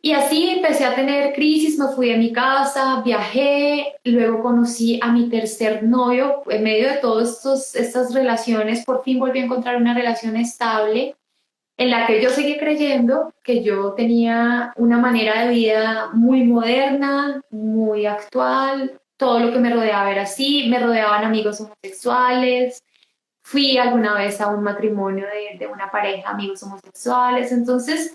Y así empecé a tener crisis, me fui a mi casa, viajé, luego conocí a mi tercer novio. En medio de todas estas relaciones, por fin volví a encontrar una relación estable en la que yo seguí creyendo que yo tenía una manera de vida muy moderna, muy actual, todo lo que me rodeaba era así, me rodeaban amigos homosexuales, fui alguna vez a un matrimonio de una pareja, amigos homosexuales, entonces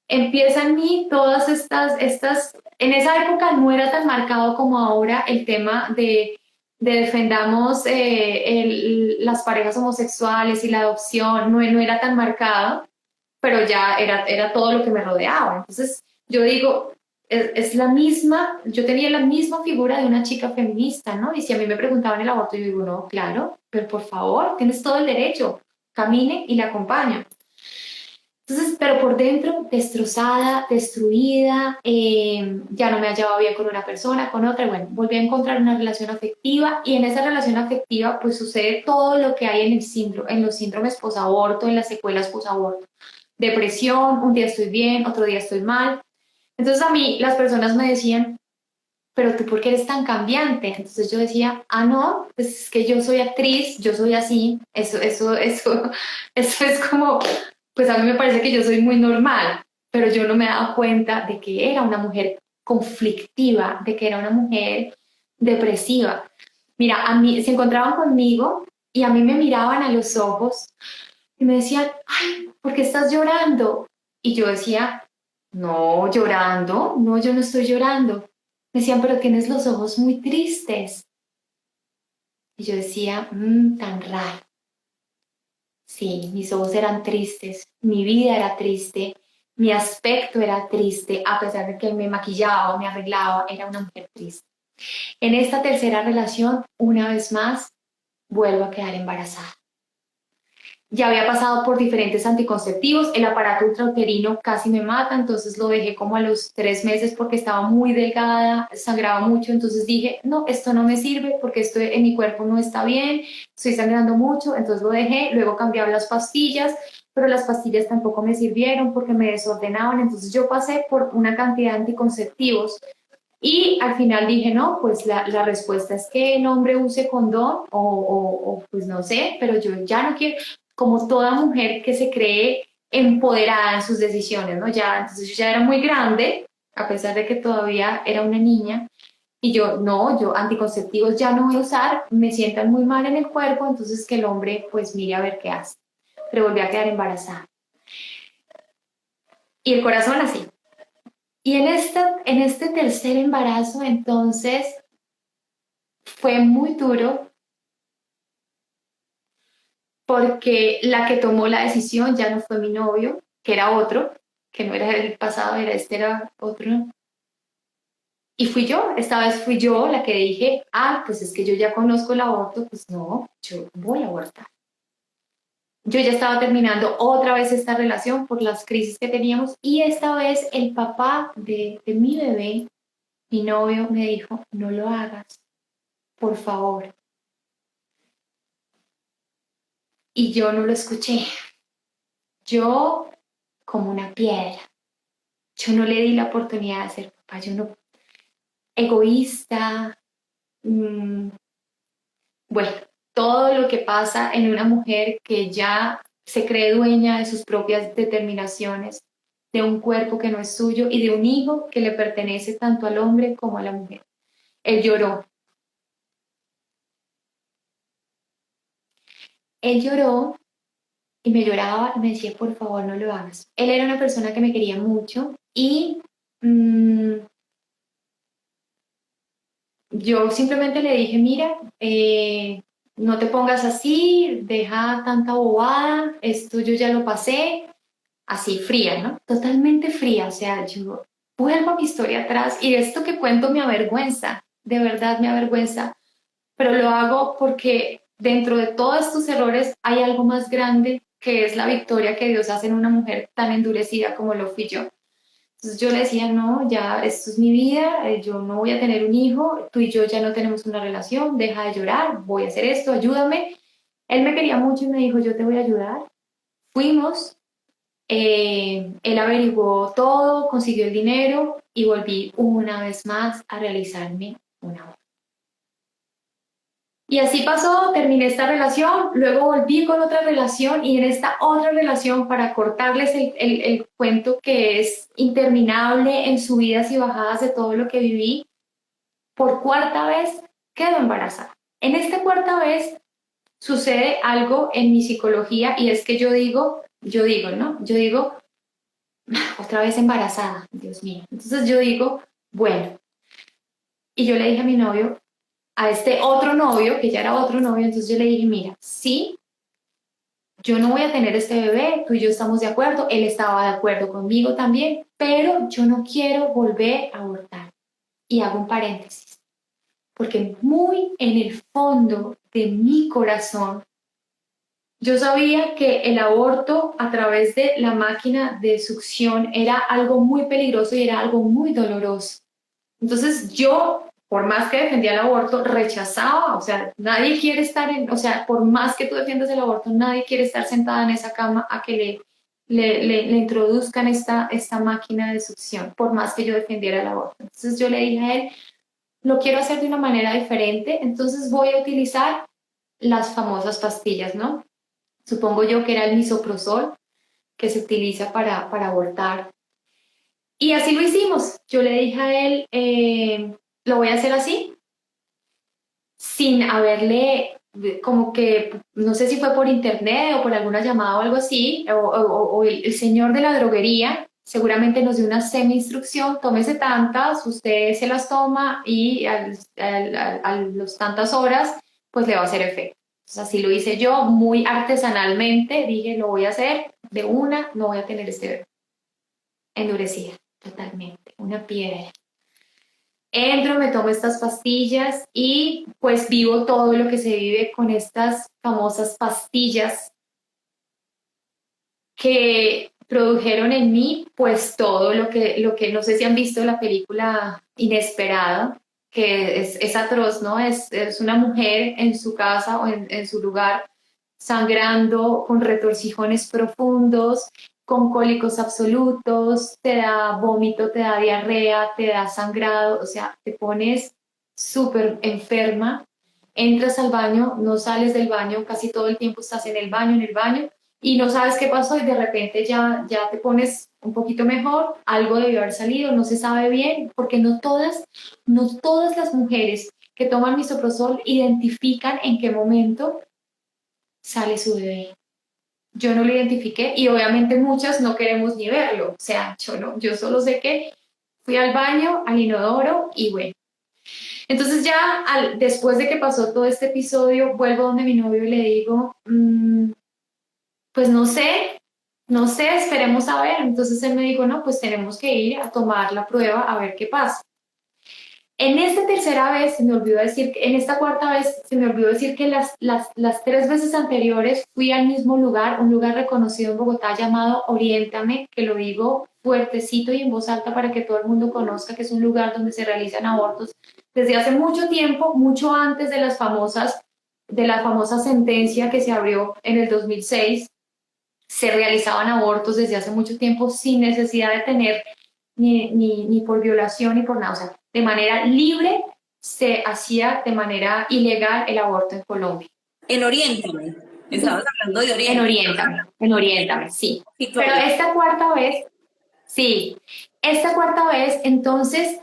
empieza en mí todas en esa época no era tan marcado como ahora el tema de defendamos las parejas homosexuales y la adopción, no era tan marcado, pero ya era todo lo que me rodeaba. Entonces, yo digo, es la misma, yo tenía la misma figura de una chica feminista, ¿no? Y si a mí me preguntaban el aborto, yo digo, no, claro, pero por favor, tienes todo el derecho, camine y la acompaño. Entonces, pero por dentro, destrozada, destruida, ya no me hallaba bien con una persona, con otra, y bueno, volví a encontrar una relación afectiva y en esa relación afectiva pues sucede todo lo que hay en los síndromes posaborto, en las secuelas posaborto. Depresión, un día estoy bien, otro día estoy mal. Entonces a mí las personas me decían, pero tú ¿por qué eres tan cambiante? Entonces yo decía, ah, no, pues es que yo soy actriz, yo soy así, eso es como, pues a mí me parece que yo soy muy normal, pero yo no me daba cuenta de que era una mujer conflictiva, de que era una mujer depresiva. Mira, a mí se encontraban conmigo y a mí me miraban a los ojos y me decían, ay, ¿por qué estás llorando? Y yo decía, no, llorando, no, yo no estoy llorando. Me decían, pero tienes los ojos muy tristes. Y yo decía, tan raro. Sí, mis ojos eran tristes, mi vida era triste, mi aspecto era triste, a pesar de que me maquillaba, me arreglaba, era una mujer triste. En esta tercera relación, una vez más, vuelvo a quedar embarazada. Ya había pasado por diferentes anticonceptivos, el aparato intrauterino casi me mata, entonces lo dejé como a los 3 meses porque estaba muy delgada, sangraba mucho, entonces dije, no, esto no me sirve porque esto en mi cuerpo no está bien, estoy sangrando mucho, entonces lo dejé, luego cambiaba las pastillas, pero las pastillas tampoco me sirvieron porque me desordenaban, entonces yo pasé por una cantidad de anticonceptivos y al final dije, no, pues la respuesta es que el hombre use condón o pues no sé, pero yo ya no quiero, como toda mujer que se cree empoderada en sus decisiones, ¿no? Ya, entonces yo ya era muy grande, a pesar de que todavía era una niña, y yo, no, yo anticonceptivos ya no voy a usar, me sientan muy mal en el cuerpo, entonces que el hombre pues mire a ver qué hace. Pero volví a quedar embarazada. Y el corazón así. Y en este tercer embarazo, entonces, fue muy duro porque la que tomó la decisión ya no fue mi novio, que era otro, que no era el pasado, era otro. Y fui yo, esta vez fui yo la que dije, ah, pues es que yo ya conozco el aborto, pues no, yo voy a abortar. Yo ya estaba terminando otra vez esta relación por las crisis que teníamos y esta vez el papá de mi bebé, mi novio, me dijo, no lo hagas, por favor. Y yo no lo escuché. Yo como una piedra. Yo no le di la oportunidad de ser papá. Yo no, egoísta. mmm, bueno, todo lo que pasa en una mujer que ya se cree dueña de sus propias determinaciones, de un cuerpo que no es suyo y de un hijo que le pertenece tanto al hombre como a la mujer. Él lloró. Él lloró y me lloraba y me decía, por favor, no lo hagas. Él era una persona que me quería mucho y yo simplemente le dije, mira, no te pongas así, deja tanta bobada, esto yo ya lo pasé, así fría, ¿no? Totalmente fría, o sea, yo vuelvo a mi historia atrás y esto que cuento me avergüenza, de verdad me avergüenza, pero lo hago porque dentro de todos estos errores hay algo más grande que es la victoria que Dios hace en una mujer tan endurecida como lo fui yo. Entonces yo le decía, no, ya esto es mi vida, yo no voy a tener un hijo, tú y yo ya no tenemos una relación, deja de llorar, voy a hacer esto, ayúdame. Él me quería mucho y me dijo, yo te voy a ayudar. Fuimos, él averiguó todo, consiguió el dinero y volví una vez más a realizarme una boda. Y así pasó, terminé esta relación, luego volví con otra relación y en esta otra relación, para cortarles el cuento que es interminable en subidas y bajadas de todo lo que viví, por cuarta vez quedo embarazada. En esta cuarta vez sucede algo en mi psicología y es que yo digo, ¿no? Yo digo, otra vez embarazada, Dios mío. Entonces yo digo, bueno, y yo le dije a mi novio, a este otro novio, que ya era otro novio, entonces yo le dije, mira, sí, yo no voy a tener este bebé, tú y yo estamos de acuerdo, él estaba de acuerdo conmigo también, pero yo no quiero volver a abortar. Y hago un paréntesis, porque muy en el fondo de mi corazón, yo sabía que el aborto a través de la máquina de succión era algo muy peligroso y era algo muy doloroso. Entonces yo, por más que defendía el aborto, rechazaba, o sea, nadie quiere estar en, o sea, por más que tú defiendas el aborto, nadie quiere estar sentada en esa cama a que le introduzcan esta máquina de succión, por más que yo defendiera el aborto. Entonces yo le dije a él, lo quiero hacer de una manera diferente, entonces voy a utilizar las famosas pastillas, ¿no? Supongo yo que era el misoprostol que se utiliza para abortar. Y así lo hicimos. Yo le dije a él, lo voy a hacer así, sin haberle, como que, no sé si fue por internet o por alguna llamada o algo así, o el señor de la droguería seguramente nos dio una semi-instrucción, tómese tantas, usted se las toma y a los tantas horas, pues le va a hacer efecto. Entonces así lo hice yo, muy artesanalmente, dije, lo voy a hacer de una, no voy a tener este endurecida, totalmente, una piedra. Entro, me tomo estas pastillas y pues vivo todo lo que se vive con estas famosas pastillas que produjeron en mí pues todo lo que no sé si han visto la película Inesperada, que es atroz, ¿no? Es una mujer en su casa o en su lugar sangrando con retorcijones profundos, con cólicos absolutos, te da vómito, te da diarrea, te da sangrado, o sea, te pones súper enferma, entras al baño, no sales del baño, casi todo el tiempo estás en el baño, y no sabes qué pasó y de repente ya te pones un poquito mejor, algo debió haber salido, no se sabe bien, porque no todas las mujeres que toman misoprostol identifican en qué momento sale su bebé. Yo no lo identifiqué y obviamente muchas no queremos ni verlo, o sea, yo solo sé que fui al baño, al inodoro y bueno. Entonces ya después de que pasó todo este episodio, vuelvo donde mi novio y le digo, pues no sé, esperemos a ver. Entonces él me dijo, no, pues tenemos que ir a tomar la prueba a ver qué pasa. En esta tercera vez se me olvidó decir, en esta cuarta vez se me olvidó decir que las 3 veces anteriores fui al mismo lugar, un lugar reconocido en Bogotá llamado Oriéntame, que lo digo fuertecito y en voz alta para que todo el mundo conozca que es un lugar donde se realizan abortos desde hace mucho tiempo, mucho antes de la famosa sentencia que se abrió en el 2006. Se realizaban abortos desde hace mucho tiempo sin necesidad de tener ni por violación ni por nada. O sea, de manera libre se hacía de manera ilegal el aborto en Colombia. En Oriéntame. Estabas hablando de Oriéntame. En Oriéntame, sí. Sí, Pero esta cuarta vez, sí, esta cuarta vez, entonces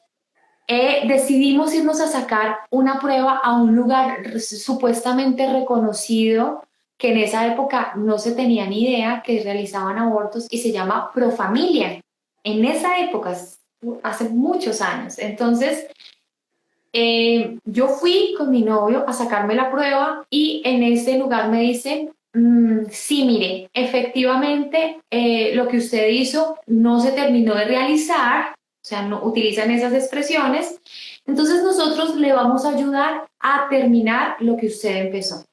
decidimos irnos a sacar una prueba a un lugar supuestamente reconocido que en esa época no se tenía ni idea que realizaban abortos y se llama Profamilia. En esa época, hace muchos años. Entonces, yo fui con mi novio a sacarme la prueba y en ese lugar me dicen, sí, mire, efectivamente lo que usted hizo no se terminó de realizar, o sea, no utilizan esas expresiones, entonces nosotros le vamos a ayudar a terminar lo que usted empezó.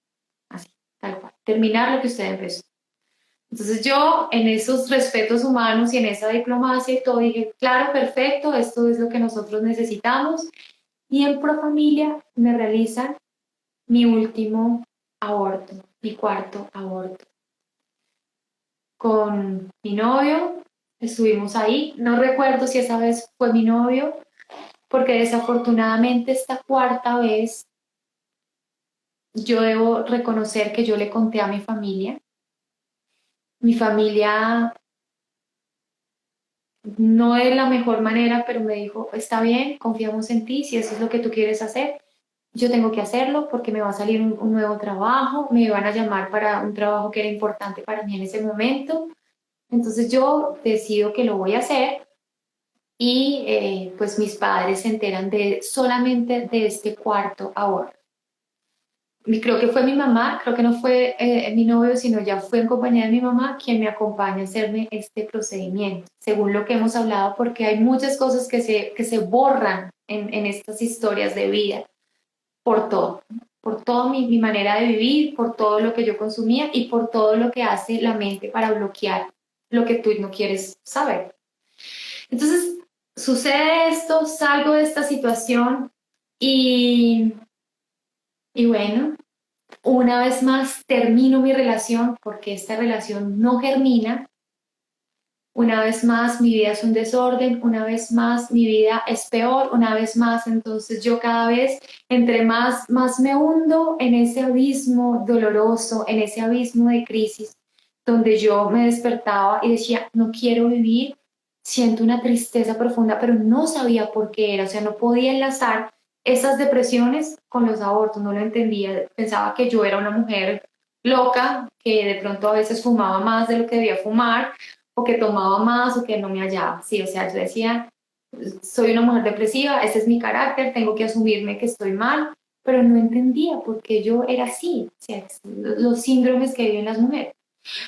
Así, tal cual, terminar lo que usted empezó. Entonces yo en esos respetos humanos y en esa diplomacia y todo dije, claro, perfecto, esto es lo que nosotros necesitamos. Y en Profamilia me realizan mi último aborto, mi cuarto aborto. Con mi novio, estuvimos ahí. No recuerdo si esa vez fue mi novio, porque desafortunadamente esta cuarta vez yo debo reconocer que yo le conté a mi familia. Mi familia no de la mejor manera, pero me dijo, está bien, confiamos en ti, si eso es lo que tú quieres hacer, yo tengo que hacerlo porque me va a salir un nuevo trabajo, me van a llamar para un trabajo que era importante para mí en ese momento. Entonces yo decido que lo voy a hacer y pues mis padres se enteran de solamente de este cuarto aborto. Y creo que fue mi mamá, creo que no fue mi novio, sino ya fue en compañía de mi mamá quien me acompaña a hacerme este procedimiento, según lo que hemos hablado, porque hay muchas cosas que se borran en estas historias de vida por toda mi manera de vivir, por todo lo que yo consumía y por todo lo que hace la mente para bloquear lo que tú no quieres saber. Entonces, sucede esto, salgo de esta situación y, y bueno, una vez más termino mi relación porque esta relación no germina. Una vez más mi vida es un desorden, una vez más mi vida es peor, una vez más entonces yo cada vez entre más me hundo en ese abismo doloroso, en ese abismo de crisis, donde yo me despertaba y decía, no quiero vivir, siento una tristeza profunda, pero no sabía por qué era, o sea, no podía enlazar esas depresiones con los abortos, no lo entendía, pensaba que yo era una mujer loca, que de pronto a veces fumaba más de lo que debía fumar, o que tomaba más o que no me hallaba. Sí, o sea, yo decía, soy una mujer depresiva, ese es mi carácter, tengo que asumirme que estoy mal, pero no entendía por qué yo era así, o sea, los síndromes que viven las mujeres.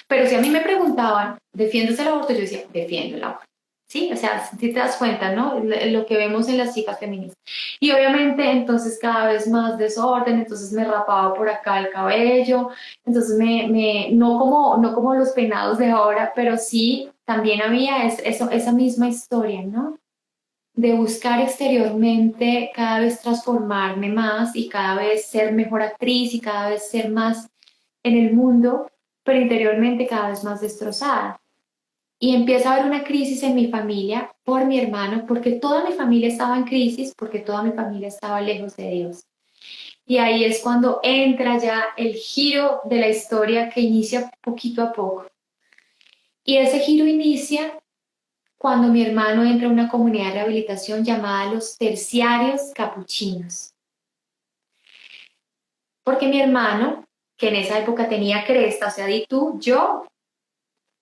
Pero si a mí me preguntaban, ¿defiendes el aborto? Yo decía, defiendo el aborto. Sí, o sea, si te das cuenta, ¿no? Lo que vemos en las chicas feministas. Y obviamente entonces cada vez más desorden, entonces me rapaba por acá el cabello, entonces no como los peinados de ahora, pero sí también había esa misma historia, ¿no? De buscar exteriormente cada vez transformarme más y cada vez ser mejor actriz y cada vez ser más en el mundo, pero interiormente cada vez más destrozada. Y empieza a haber una crisis en mi familia por mi hermano, porque toda mi familia estaba en crisis, porque toda mi familia estaba lejos de Dios. Y ahí es cuando entra ya el giro de la historia que inicia poquito a poco. Y ese giro inicia cuando mi hermano entra a una comunidad de rehabilitación llamada los terciarios capuchinos. Porque mi hermano, que en esa época tenía cresta, o sea, di tú, yo,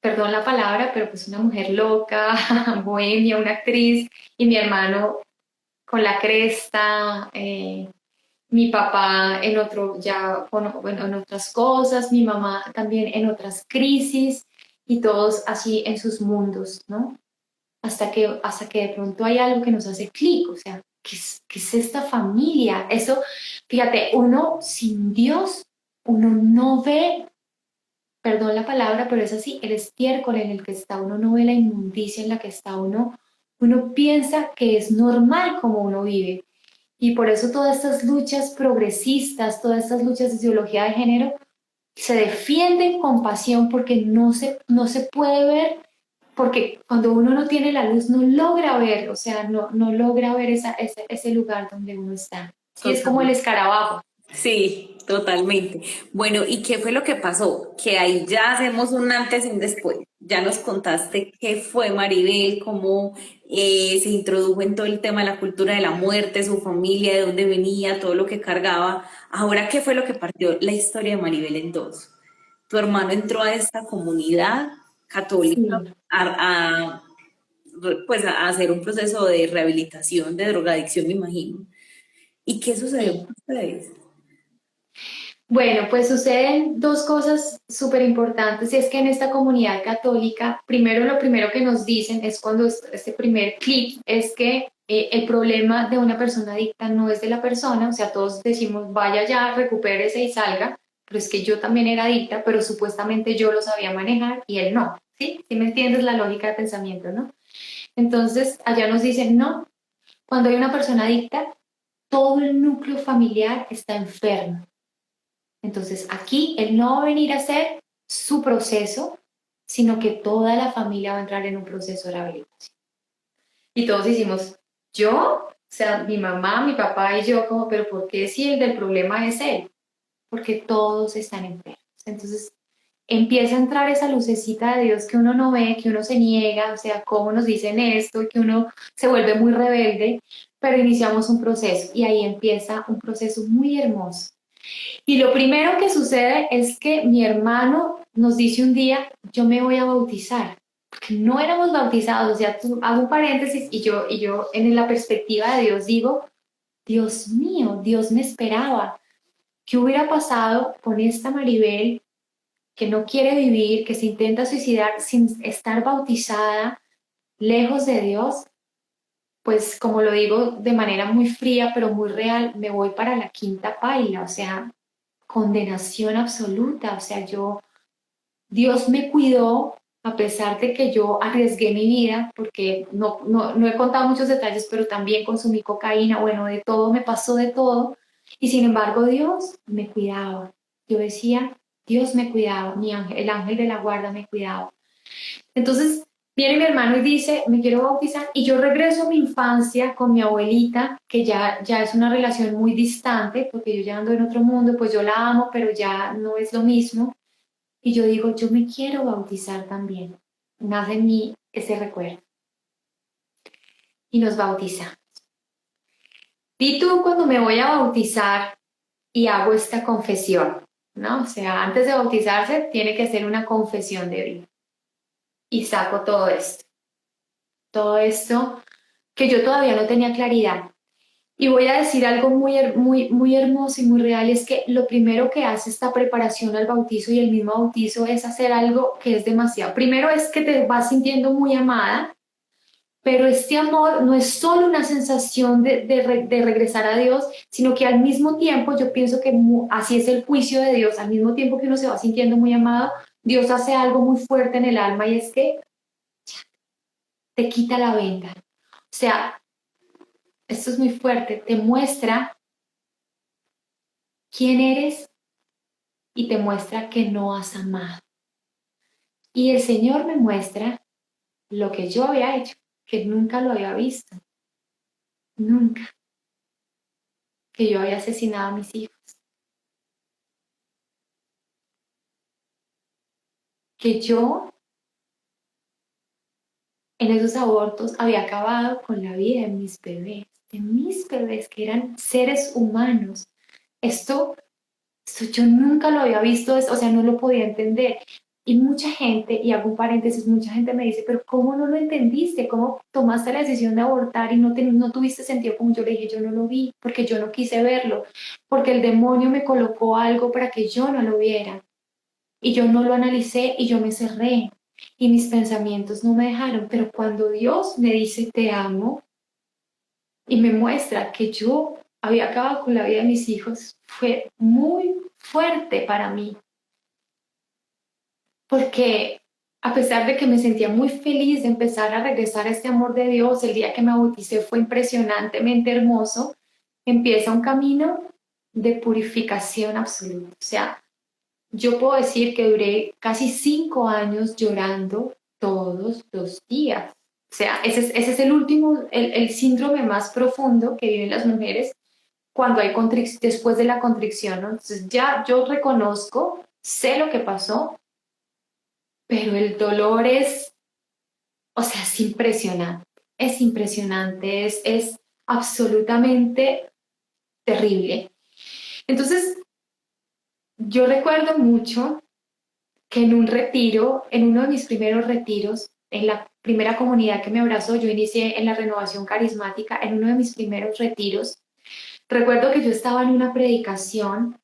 perdón la palabra, pero pues una mujer loca, bohemia, una actriz, y mi hermano con la cresta, mi papá en otro, ya bueno, en otras cosas, mi mamá también en otras crisis, y todos así en sus mundos, ¿no? Hasta que de pronto hay algo que nos hace clic, o sea, qué es esta familia? Eso, fíjate, uno sin Dios, uno no ve, perdón la palabra, pero es así, el estiércol en el que está, uno no ve la inmundicia en la que está, uno piensa que es normal como uno vive. Y por eso todas estas luchas progresistas, todas estas luchas de ideología de género, se defienden con pasión porque no se puede ver, porque cuando uno no tiene la luz no logra ver, o sea, no logra ver ese lugar donde uno está. Sí, es como el Totalmente. escarabajo. Sí, totalmente. Bueno, ¿y qué fue lo que pasó? Que ahí ya hacemos un antes y un después. Ya nos contaste qué fue Maribel, cómo se introdujo en todo el tema de la cultura de la muerte, su familia, de dónde venía, todo lo que cargaba. Ahora, ¿qué fue lo que partió la historia de Maribel en dos? Tu hermano entró a esta comunidad católica Sí. pues a hacer un proceso de rehabilitación de drogadicción, me imagino. ¿Y qué sucedió Sí. con ustedes? Bueno, pues suceden dos cosas súper importantes y es que en esta comunidad católica, primero lo primero que nos dicen es cuando este primer clip es que el problema de una persona adicta no es de la persona, o sea, todos decimos vaya ya, recupérese y salga, pero es que yo también era adicta, pero supuestamente yo lo sabía manejar y él no, ¿sí? ¿Sí me entiendes la lógica de pensamiento, no? Entonces, allá nos dicen, no, cuando hay una persona adicta, todo el núcleo familiar está enfermo. Entonces, aquí él no va a venir a hacer su proceso, sino que toda la familia va a entrar en un proceso de rehabilitación. Y todos hicimos, ¿yo? O sea, mi mamá, mi papá y yo, como, pero ¿por qué si el del problema es él? Porque todos están enfermos. Entonces, empieza a entrar esa lucecita de Dios que uno no ve, que uno se niega, o sea, cómo nos dicen esto, y que uno se vuelve muy rebelde, pero iniciamos un proceso y ahí empieza un proceso muy hermoso. Y lo primero que sucede es que mi hermano nos dice un día, yo me voy a bautizar, porque no éramos bautizados, o sea, hago un paréntesis y yo en la perspectiva de Dios digo, Dios mío, Dios me esperaba. ¿Qué hubiera pasado con esta Maribel que no quiere vivir, que se intenta suicidar sin estar bautizada, lejos de Dios? Pues como lo digo de manera muy fría, pero muy real, me voy para la quinta paila, o sea, condenación absoluta, o sea, Dios me cuidó a pesar de que yo arriesgué mi vida, porque no he contado muchos detalles, pero también consumí cocaína, bueno, de todo, me pasó de todo, y sin embargo Dios me cuidaba. Yo decía, Dios me cuidaba, mi ángel, el ángel de la guarda me cuidaba. Entonces viene mi hermano y dice, me quiero bautizar, y yo regreso a mi infancia con mi abuelita, que ya es una relación muy distante, porque yo ya ando en otro mundo, pues yo la amo, pero ya no es lo mismo. Y yo digo, yo me quiero bautizar también. Nace en mí ese recuerdo. Y nos bautiza. Y tú cuando me voy a bautizar y hago esta confesión, ¿no? O sea, antes de bautizarse tiene que ser una confesión de vida. Y saco todo esto. Todo esto que yo todavía no tenía claridad. Y voy a decir algo muy hermoso y muy real, es que lo primero que hace esta preparación al bautizo y el mismo bautizo es hacer algo que es demasiado. Primero es que te vas sintiendo muy amada, pero este amor no es solo una sensación de regresar a Dios, sino que al mismo tiempo yo pienso que así es el juicio de Dios, al mismo tiempo que uno se va sintiendo muy amado, Dios hace algo muy fuerte en el alma y es que te quita la venda. O sea, esto es muy fuerte, te muestra quién eres y te muestra que no has amado. Y el Señor me muestra lo que yo había hecho, que nunca lo había visto, nunca, que yo había asesinado a mis hijos, que yo en esos abortos había acabado con la vida de mis bebés que eran seres humanos. Esto yo nunca lo había visto, o sea, no lo podía entender. Y mucha gente, y hago un paréntesis, mucha gente me dice, pero ¿cómo no lo entendiste? ¿Cómo tomaste la decisión de abortar y no tuviste sentido? Como yo le dije, yo no lo vi, porque yo no quise verlo, porque el demonio me colocó algo para que yo no lo viera. Y yo no lo analicé y yo me cerré. Y mis pensamientos no me dejaron. Pero cuando Dios me dice, te amo, y me muestra que yo había acabado con la vida de mis hijos, fue muy fuerte para mí, porque a pesar de que me sentía muy feliz de empezar a regresar a este amor de Dios, el día que me bauticé fue impresionantemente hermoso, empieza un camino de purificación absoluta. O sea, yo puedo decir que duré casi 5 años llorando todos los días. O sea, ese es el último, el síndrome más profundo que viven las mujeres cuando hay después de la contrición, ¿no? Entonces ya yo reconozco, sé lo que pasó, pero el dolor o sea, es impresionante, es absolutamente terrible. Entonces, yo recuerdo mucho que en un retiro, en uno de mis primeros retiros, en la primera comunidad que me abrazó, yo inicié en la renovación carismática, en uno de mis primeros retiros, recuerdo que yo estaba en una predicación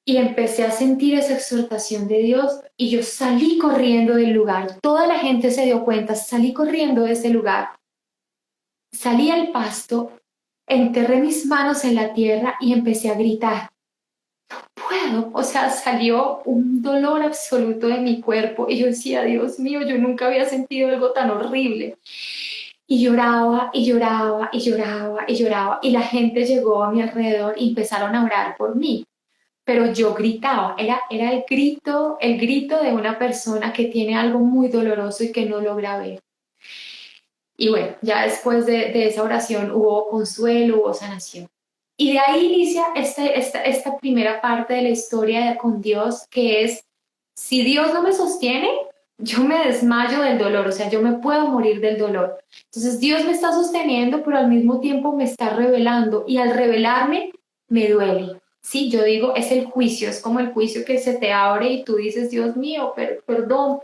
y empecé a sentir esa exhortación de Dios y yo salí corriendo del lugar. Toda la gente se dio cuenta, salí corriendo de ese lugar. Salí al pasto, enterré mis manos en la tierra y empecé a gritar. puedo, o sea, salió un dolor absoluto de mi cuerpo y yo decía, Dios mío, yo nunca había sentido algo tan horrible. Y lloraba y lloraba y lloraba y lloraba y la gente llegó a mi alrededor y empezaron a orar por mí. Pero yo gritaba, era el grito de una persona que tiene algo muy doloroso y que no logra ver. Y bueno, ya después de esa oración hubo consuelo, hubo sanación. Y de ahí inicia esta primera parte de la historia con Dios, que es, si Dios no me sostiene, yo me desmayo del dolor, o sea, yo me puedo morir del dolor. Entonces Dios me está sosteniendo, pero al mismo tiempo me está revelando y al revelarme me duele. Sí, yo digo, es el juicio, es como el juicio que se te abre y tú dices, Dios mío, perdón,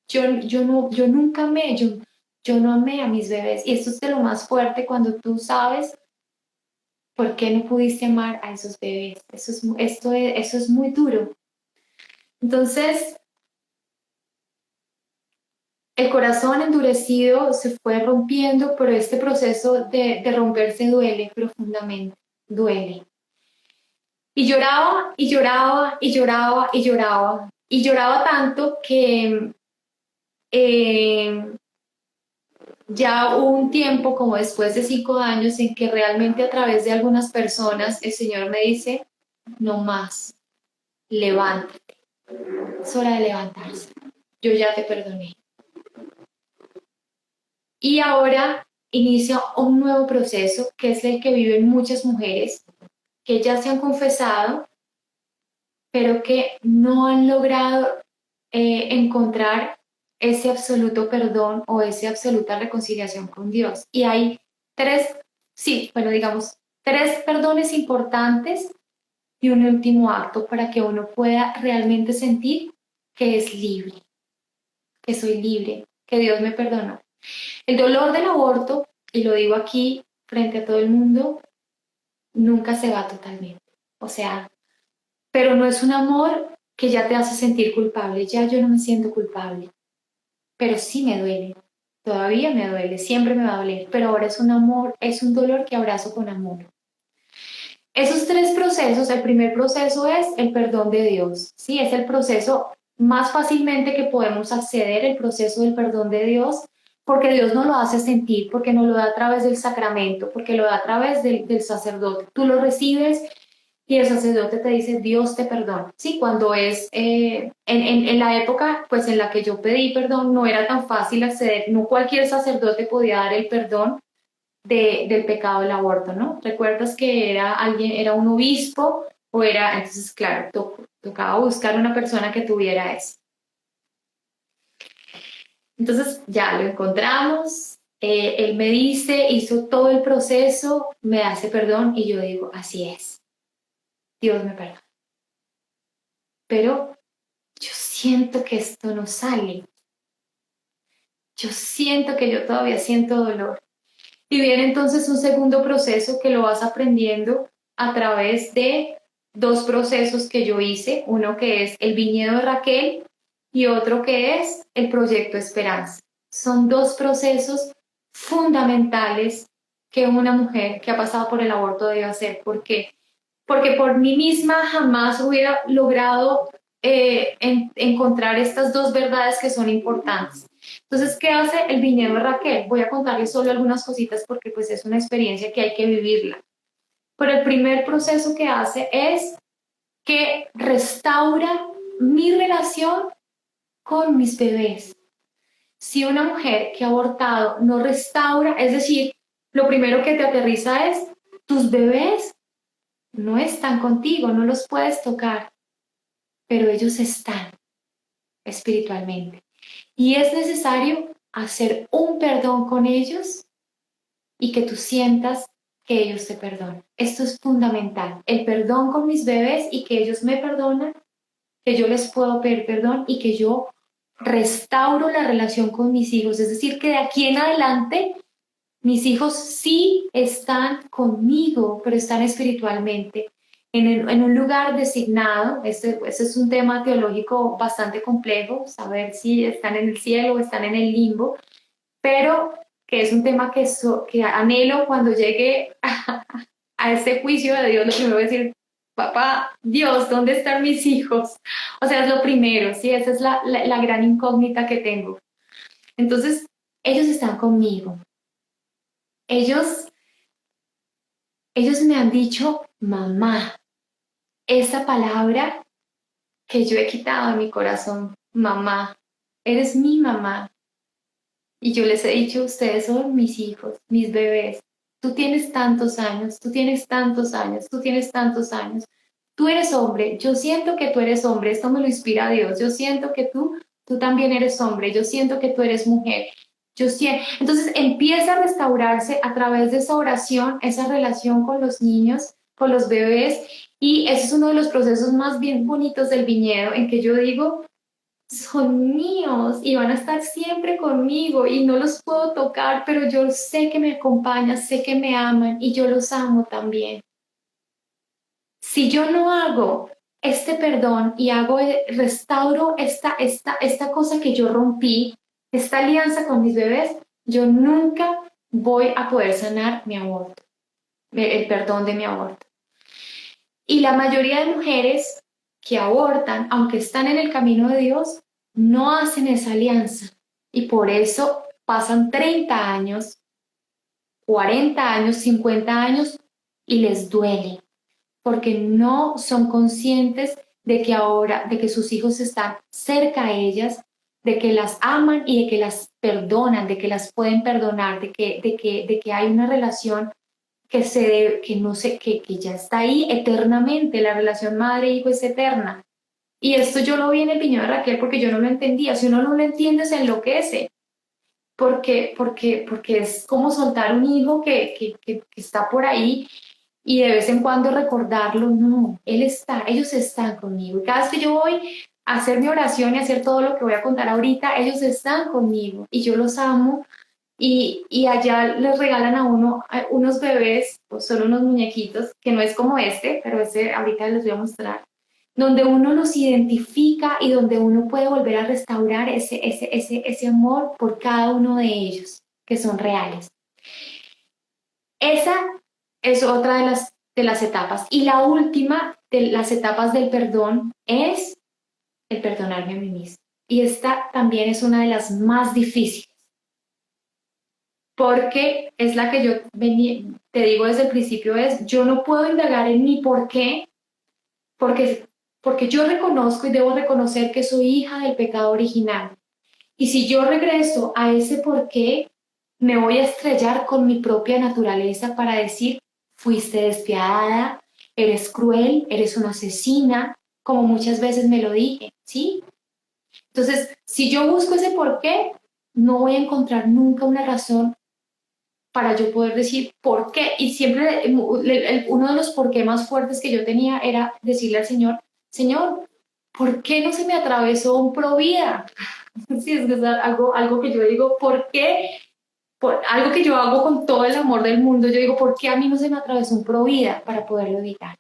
yo nunca yo no amé a mis bebés. Y esto es de lo más fuerte cuando tú sabes por qué no pudiste amar a esos bebés. Eso es muy duro. Entonces, el corazón endurecido se fue rompiendo, pero este proceso de romperse duele profundamente, duele. Y lloraba y lloraba y lloraba y lloraba. Y lloraba tanto que eh, ya hubo un tiempo, como después de 5 años, en que realmente a través de algunas personas el Señor me dice, no más, levántate, es hora de levantarse, yo ya te perdoné. Y ahora inicia un nuevo proceso, que es el que viven muchas mujeres que ya se han confesado, pero que no han logrado encontrar ese absoluto perdón o esa absoluta reconciliación con Dios. Y hay digamos, tres perdones importantes y un último acto para que uno pueda realmente sentir que es libre, que soy libre, que Dios me perdonó. El dolor del aborto, y lo digo aquí frente a todo el mundo, nunca se va totalmente. O sea, pero no es un amor que ya te hace sentir culpable. Ya yo no me siento culpable, pero sí me duele. Todavía me duele, siempre me va a doler, pero ahora es un amor, es un dolor que abrazo con amor. Esos tres procesos, el primer proceso es el perdón de Dios, ¿sí? Es el proceso más fácilmente que podemos acceder, el proceso del perdón de Dios, porque Dios nos lo hace sentir, porque nos lo da a través del sacramento, porque lo da a través del sacerdote. Tú lo recibes y el sacerdote te dice, Dios te perdona. Sí, cuando es en la época pues en la que yo pedí perdón, no era tan fácil acceder, no cualquier sacerdote podía dar el perdón del pecado del aborto, ¿no? ¿Recuerdas que era un obispo o era, entonces claro, tocaba buscar una persona que tuviera eso? Entonces ya lo encontramos, él me dice, hizo todo el proceso, me hace perdón y yo digo, así es, Dios me perdona. Pero yo siento que esto no sale. Yo siento que yo todavía siento dolor. Y viene entonces un segundo proceso que lo vas aprendiendo a través de dos procesos que yo hice, uno que es el viñedo de Raquel y otro que es el proyecto Esperanza. Son dos procesos fundamentales que una mujer que ha pasado por el aborto debe hacer. ¿Por qué? Porque por mí misma jamás hubiera logrado encontrar estas dos verdades que son importantes. Entonces, ¿qué hace el viñedo de Raquel? Voy a contarles solo algunas cositas porque pues es una experiencia que hay que vivirla. Pero el primer proceso que hace es que restaura mi relación con mis bebés. Si una mujer que ha abortado no restaura, es decir, lo primero que te aterriza es tus bebés no están contigo, no los puedes tocar, pero ellos están espiritualmente. Y es necesario hacer un perdón con ellos y que tú sientas que ellos te perdonan. Esto es fundamental. El perdón con mis bebés y que ellos me perdonan, que yo les puedo pedir perdón y que yo restauro la relación con mis hijos. Es decir, que de aquí en adelante mis hijos sí están conmigo, pero están espiritualmente en un lugar designado. Este es un tema teológico bastante complejo, saber si están en el cielo o están en el limbo, pero que es un tema que anhelo cuando llegue a este juicio de Dios. Lo primero es decir, papá, Dios, ¿dónde están mis hijos? O sea, es lo primero, ¿sí? Esa es la gran incógnita que tengo. Entonces, ellos están conmigo. Ellos, ellos me han dicho, mamá, esa palabra que yo he quitado de mi corazón, mamá, eres mi mamá. Y yo les he dicho, ustedes son mis hijos, mis bebés. Tú tienes tantos años, tú tienes tantos años, tú tienes tantos años. Tú eres hombre, yo siento que tú eres hombre, esto me lo inspira Dios. Yo siento que tú también eres hombre, yo siento que tú eres mujer. Yo siento. Entonces empieza a restaurarse a través de esa oración, esa relación con los niños, con los bebés. Y ese es uno de los procesos más bien bonitos del viñedo, en que yo digo, son míos y van a estar siempre conmigo y no los puedo tocar, pero yo sé que me acompañan, sé que me aman y yo los amo también. Si yo no hago este perdón y restauro esta cosa que yo rompí, esta alianza con mis bebés, yo nunca voy a poder sanar mi aborto, el perdón de mi aborto. Y la mayoría de mujeres que abortan, aunque están en el camino de Dios, no hacen esa alianza. Y por eso pasan 30 años, 40 años, 50 años y les duele, porque no son conscientes de que ahora, de que sus hijos están cerca a ellas, de que las aman y de que las perdonan, de que las pueden perdonar, de que hay una relación que no sé, que ya está ahí eternamente, la relación madre-hijo es eterna. Y esto yo lo vi en el viñedo de Raquel porque yo no lo entendía. Si uno no lo entiende, se enloquece. Porque es como soltar un hijo que está por ahí y de vez en cuando recordarlo. No, ellos están conmigo. Y cada vez que yo voy a hacer mi oración y hacer todo lo que voy a contar ahorita, ellos están conmigo y yo los amo y allá les regalan a uno unos bebés, pues son unos muñequitos, que no es como este, pero ese ahorita les voy a mostrar, donde uno los identifica y donde uno puede volver a restaurar ese amor por cada uno de ellos, que son reales. Esa es otra de las etapas. Y la última de las etapas del perdón es el perdonarme a mí misma. Y esta también es una de las más difíciles porque es la que yo te digo desde el principio, yo no puedo indagar en mi por qué, porque, porque yo reconozco y debo reconocer que soy hija del pecado original. Y si yo regreso a ese por qué, me voy a estrellar con mi propia naturaleza para decir, fuiste despiadada, eres cruel, eres una asesina, como muchas veces me lo dije, ¿sí? Entonces, si yo busco ese por qué, no voy a encontrar nunca una razón para yo poder decir por qué. Y siempre uno de los por qué más fuertes que yo tenía era decirle al Señor, Señor, ¿por qué no se me atravesó un Provida? Sí, es algo que yo digo, ¿por qué? Algo que yo hago con todo el amor del mundo, yo digo, ¿por qué a mí no se me atravesó un Provida para poderlo evitar?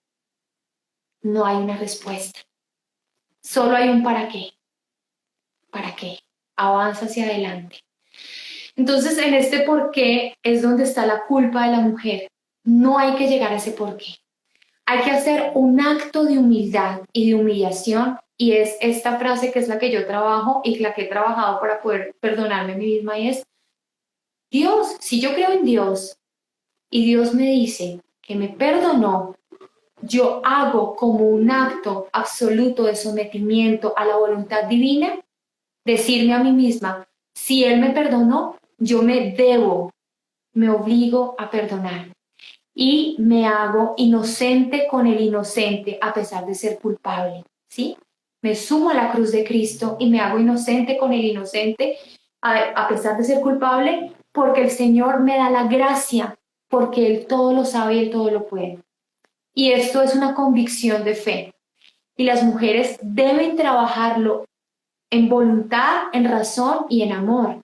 No hay una respuesta, solo hay un para qué. ¿Para qué? Avanza hacia adelante. Entonces, en este por qué es donde está la culpa de la mujer. No hay que llegar a ese por qué. Hay que hacer un acto de humildad y de humillación, y es esta frase que es la que yo trabajo y la que he trabajado para poder perdonarme a mí misma, y es, Dios, si yo creo en Dios y Dios me dice que me perdonó, yo hago como un acto absoluto de sometimiento a la voluntad divina, decirme a mí misma, si Él me perdonó, yo me obligo a perdonar y me hago inocente con el inocente a pesar de ser culpable, ¿sí? Me sumo a la cruz de Cristo y me hago inocente con el inocente a pesar de ser culpable porque el Señor me da la gracia, porque Él todo lo sabe y Él todo lo puede. Y esto es una convicción de fe. Y las mujeres deben trabajarlo en voluntad, en razón y en amor.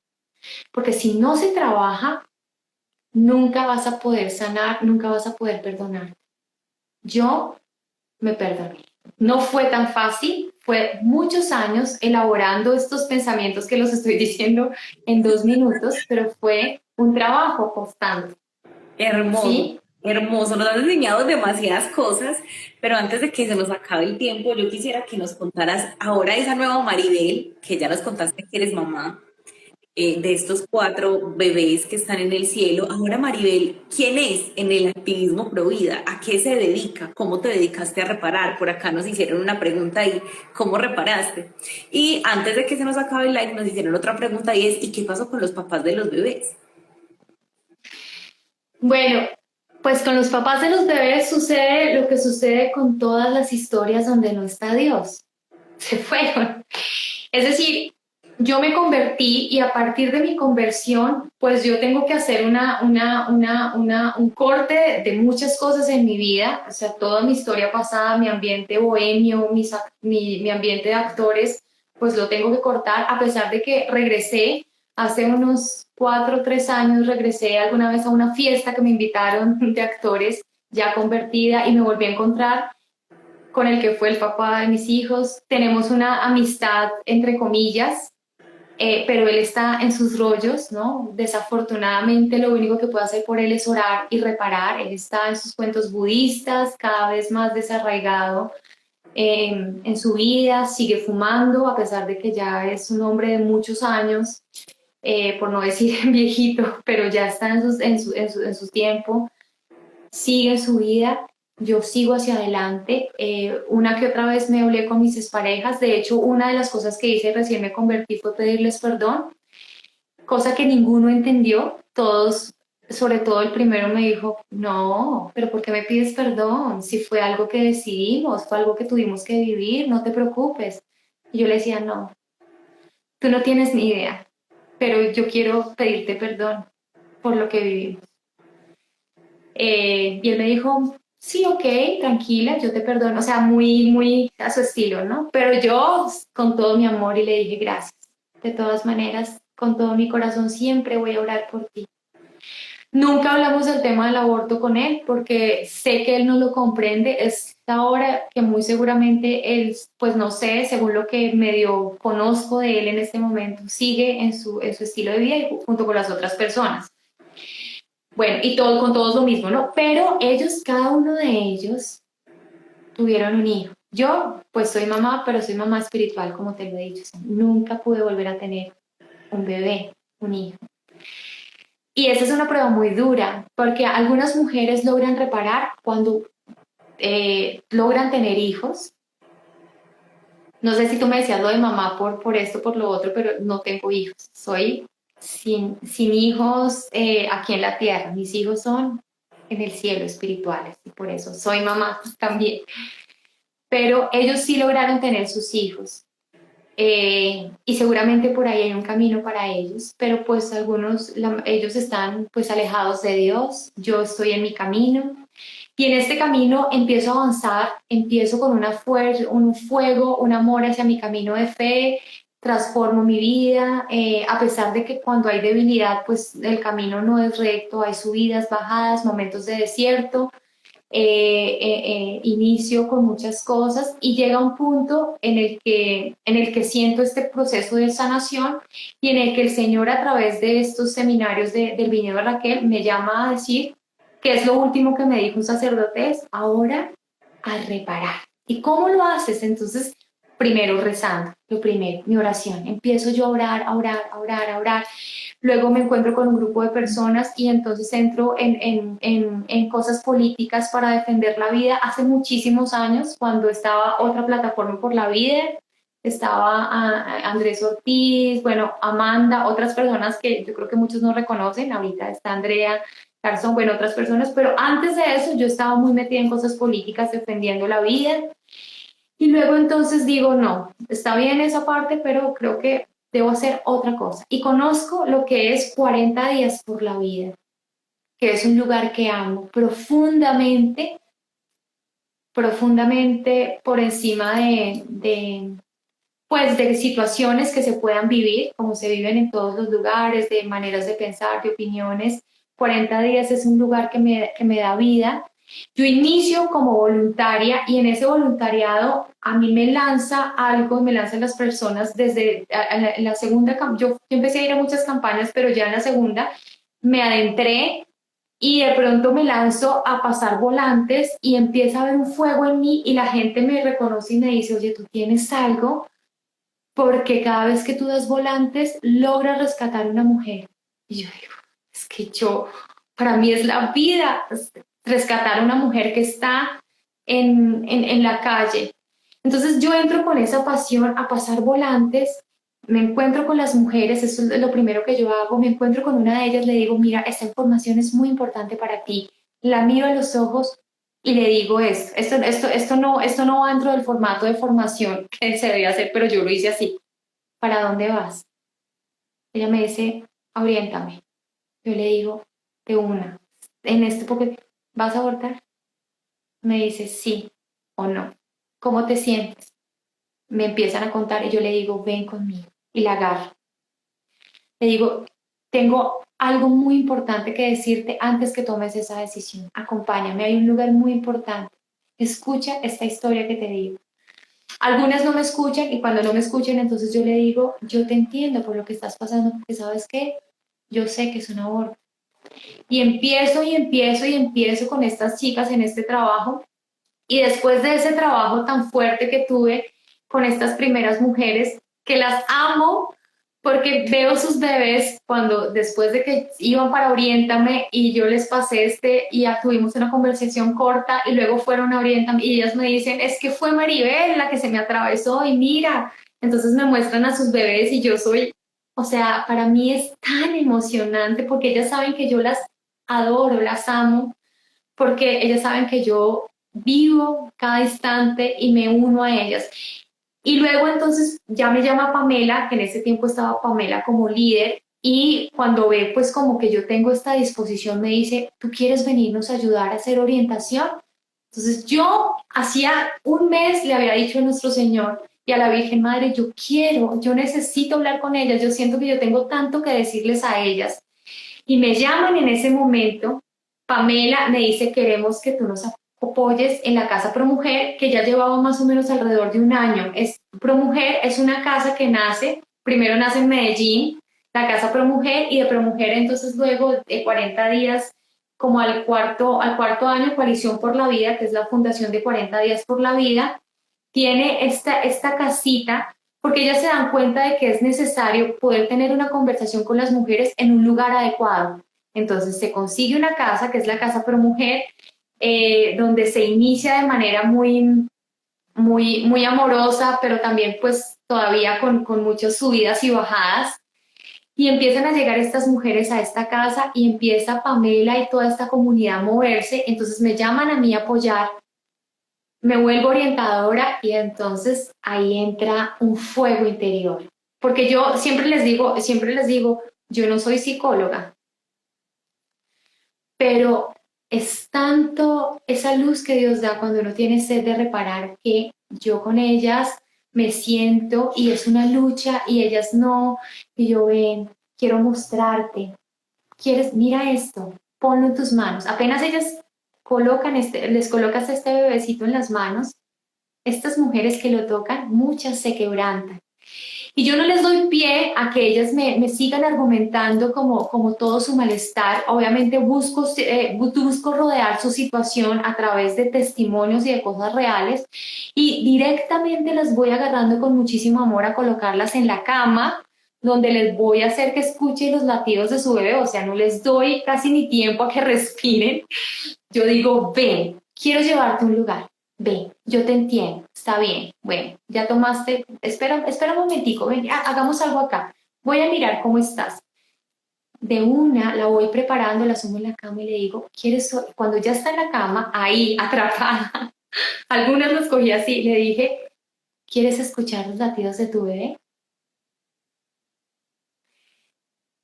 Porque si no se trabaja, nunca vas a poder sanar, nunca vas a poder perdonar. Yo me perdoné. No fue tan fácil, fue muchos años elaborando estos pensamientos que los estoy diciendo en 2 minutos, pero fue un trabajo constante. Hermoso. ¿Sí? Hermoso, nos has enseñado demasiadas cosas, pero antes de que se nos acabe el tiempo, yo quisiera que nos contaras ahora esa nueva Maribel, que ya nos contaste que eres mamá, de estos cuatro bebés que están en el cielo. Ahora, Maribel, ¿quién es en el activismo pro vida? ¿A qué se dedica? ¿Cómo te dedicaste a reparar? Por acá nos hicieron una pregunta ahí, ¿cómo reparaste? Y antes de que se nos acabe el live, nos hicieron otra pregunta y es, ¿y qué pasó con los papás de los bebés? Bueno, pues con los papás de los bebés sucede lo que sucede con todas las historias donde no está Dios. Se fueron. Es decir, yo me convertí y a partir de mi conversión, pues yo tengo que hacer un corte de muchas cosas en mi vida, o sea, toda mi historia pasada, mi ambiente bohemio, mi ambiente de actores, pues lo tengo que cortar, a pesar de que regresé hace unos 4 o 3 años, regresé alguna vez a una fiesta que me invitaron de actores ya convertida y me volví a encontrar con el que fue el papá de mis hijos. Tenemos una amistad, entre comillas, pero él está en sus rollos, ¿no? Desafortunadamente lo único que puedo hacer por él es orar y reparar. Él está en sus cuentos budistas, cada vez más desarraigado en su vida, sigue fumando, a pesar de que ya es un hombre de muchos años, por no decir viejito, pero ya está en su tiempo, sigue en su vida, yo sigo hacia adelante. Una que otra vez me hablé con mis exparejas, de hecho una de las cosas que hice recién me convertí fue pedirles perdón, cosa que ninguno entendió, todos, sobre todo el primero me dijo, no, pero ¿por qué me pides perdón? Si fue algo que decidimos, fue algo que tuvimos que vivir, no te preocupes. Y yo le decía, no, tú no tienes ni idea, pero yo quiero pedirte perdón por lo que vivimos. Y él me dijo, sí, ok, tranquila, yo te perdono, o sea, muy, muy a su estilo, ¿no? Pero yo con todo mi amor y le dije gracias. De todas maneras, con todo mi corazón siempre voy a orar por ti. Nunca hablamos del tema del aborto con él porque sé que él no lo comprende. Es ahora que muy seguramente él, pues no sé, según lo que medio conozco de él en este momento, sigue en su estilo de vida y junto con las otras personas. Bueno, y todo, con todos lo mismo, ¿no? Pero ellos, cada uno de ellos, tuvieron un hijo. Yo, pues soy mamá, pero soy mamá espiritual, como te lo he dicho. O sea, nunca pude volver a tener un bebé, un hijo. Y esa es una prueba muy dura, porque algunas mujeres logran reparar cuando logran tener hijos. No sé si tú me decías lo de mamá por esto, por lo otro, pero no tengo hijos. Soy sin hijos aquí en la tierra. Mis hijos son en el cielo espirituales y por eso soy mamá también. Pero ellos sí lograron tener sus hijos. Y seguramente por ahí hay un camino para ellos, pero pues ellos están pues alejados de Dios, yo estoy en mi camino y en este camino empiezo a avanzar, empiezo con una fuerza, un fuego, un amor hacia mi camino de fe, transformo mi vida, a pesar de que cuando hay debilidad pues el camino no es recto, hay subidas, bajadas, momentos de desierto, inicio con muchas cosas y llega un punto en el que siento este proceso de sanación y en el que el Señor a través de estos seminarios del Viñedo de Raquel me llama a decir que es lo último que me dijo un sacerdote, es ahora a reparar. ¿Y cómo lo haces? Entonces, primero rezando, lo primero, mi oración. Empiezo yo a orar, a orar, a orar, a orar. Luego me encuentro con un grupo de personas y entonces entro en cosas políticas para defender la vida. Hace muchísimos años, cuando estaba otra plataforma por la vida, estaba Andrés Ortiz, bueno, Amanda, otras personas que yo creo que muchos no reconocen. Ahorita está Andrea Garzón, bueno, otras personas, pero antes de eso yo estaba muy metida en cosas políticas defendiendo la vida. Y luego entonces digo, no, está bien esa parte, pero creo que debo hacer otra cosa. Y conozco lo que es 40 días por la vida, que es un lugar que amo profundamente, profundamente por encima pues, de situaciones que se puedan vivir, como se viven en todos los lugares, de maneras de pensar, de opiniones. 40 días es un lugar que me da vida. Yo inicio como voluntaria y en ese voluntariado a mí me lanza algo, me lanzan las personas desde en la segunda, yo empecé a ir a muchas campañas, pero ya en la segunda me adentré y de pronto me lanzo a pasar volantes y empieza a haber un fuego en mí y la gente me reconoce y me dice, oye, tú tienes algo porque cada vez que tú das volantes logras rescatar a una mujer. Y yo digo, es que para mí es la vida, rescatar a una mujer que está en la calle. Entonces yo entro con esa pasión a pasar volantes, me encuentro con las mujeres, eso es lo primero que yo hago, me encuentro con una de ellas, le digo, mira, esta información es muy importante para ti, la miro a los ojos y le digo esto no va dentro del formato de formación que se debe hacer, pero yo lo hice así. ¿Para dónde vas? Ella me dice, oriéntame. Yo le digo, de una, en este porque ¿vas a abortar? Me dice, sí o no. ¿Cómo te sientes? Me empiezan a contar y yo le digo, ven conmigo. Y la agarro. Le digo, tengo algo muy importante que decirte antes que tomes esa decisión. Acompáñame, hay un lugar muy importante. Escucha esta historia que te digo. Algunas no me escuchan y cuando no me escuchan, entonces yo le digo, yo te entiendo por lo que estás pasando, porque sabes qué, yo sé que es un aborto. Y empiezo con estas chicas en este trabajo y después de ese trabajo tan fuerte que tuve con estas primeras mujeres, que las amo porque veo sus bebés cuando después de que iban para Oriéntame y yo les pasé y ya tuvimos una conversación corta y luego fueron a Oriéntame y ellas me dicen, es que fue Maribel la que se me atravesó y mira, entonces me muestran a sus bebés y yo soy, o sea, para mí es tan emocionante porque ellas saben que yo las adoro, las amo, porque ellas saben que yo vivo cada instante y me uno a ellas. Y luego entonces ya me llama Pamela, que en ese tiempo estaba Pamela como líder, y cuando ve pues como que yo tengo esta disposición, me dice, ¿tú quieres venirnos a ayudar a hacer orientación? Entonces yo hacía un mes le había dicho a nuestro Señor y a la Virgen Madre, yo necesito hablar con ellas, yo siento que yo tengo tanto que decirles a ellas. Y me llaman en ese momento, Pamela me dice, queremos que tú nos apoyes en la Casa Promujer, que ya llevaba más o menos alrededor de un año. Promujer es una casa que primero nace en Medellín, la Casa Promujer, y de Promujer entonces luego de 40 días, como al cuarto año, Coalición por la Vida, que es la fundación de 40 días por la vida, tiene esta casita porque ellas se dan cuenta de que es necesario poder tener una conversación con las mujeres en un lugar adecuado. Entonces se consigue una casa, que es la Casa Promujer, donde se inicia de manera muy amorosa, pero también pues todavía con muchas subidas y bajadas. Y empiezan a llegar estas mujeres a esta casa y empieza Pamela y toda esta comunidad a moverse. Entonces me llaman a mí a apoyar, me vuelvo orientadora y entonces ahí entra un fuego interior. Porque yo siempre les digo, yo no soy psicóloga, pero es tanto esa luz que Dios da cuando uno tiene sed de reparar que yo con ellas me siento y es una lucha y ellas no, y yo ven, quiero mostrarte, quieres, mira esto, ponlo en tus manos. Apenas ellas les colocas este bebecito en las manos, estas mujeres que lo tocan, muchas se quebrantan. Y yo no les doy pie a que ellas me sigan argumentando como todo su malestar. Obviamente busco rodear su situación a través de testimonios y de cosas reales y directamente las voy agarrando con muchísimo amor a colocarlas en la cama, donde les voy a hacer que escuchen los latidos de su bebé, o sea, no les doy casi ni tiempo a que respiren. Yo digo, ven, quiero llevarte a un lugar. Ven, yo te entiendo, está bien, bueno, ya tomaste, espera un momentico, ven, hagamos algo acá, voy a mirar cómo estás. De una la voy preparando, la sumo en la cama y le digo, cuando ya está en la cama, ahí, atrapada, algunas los cogí así, le dije, ¿quieres escuchar los latidos de tu bebé?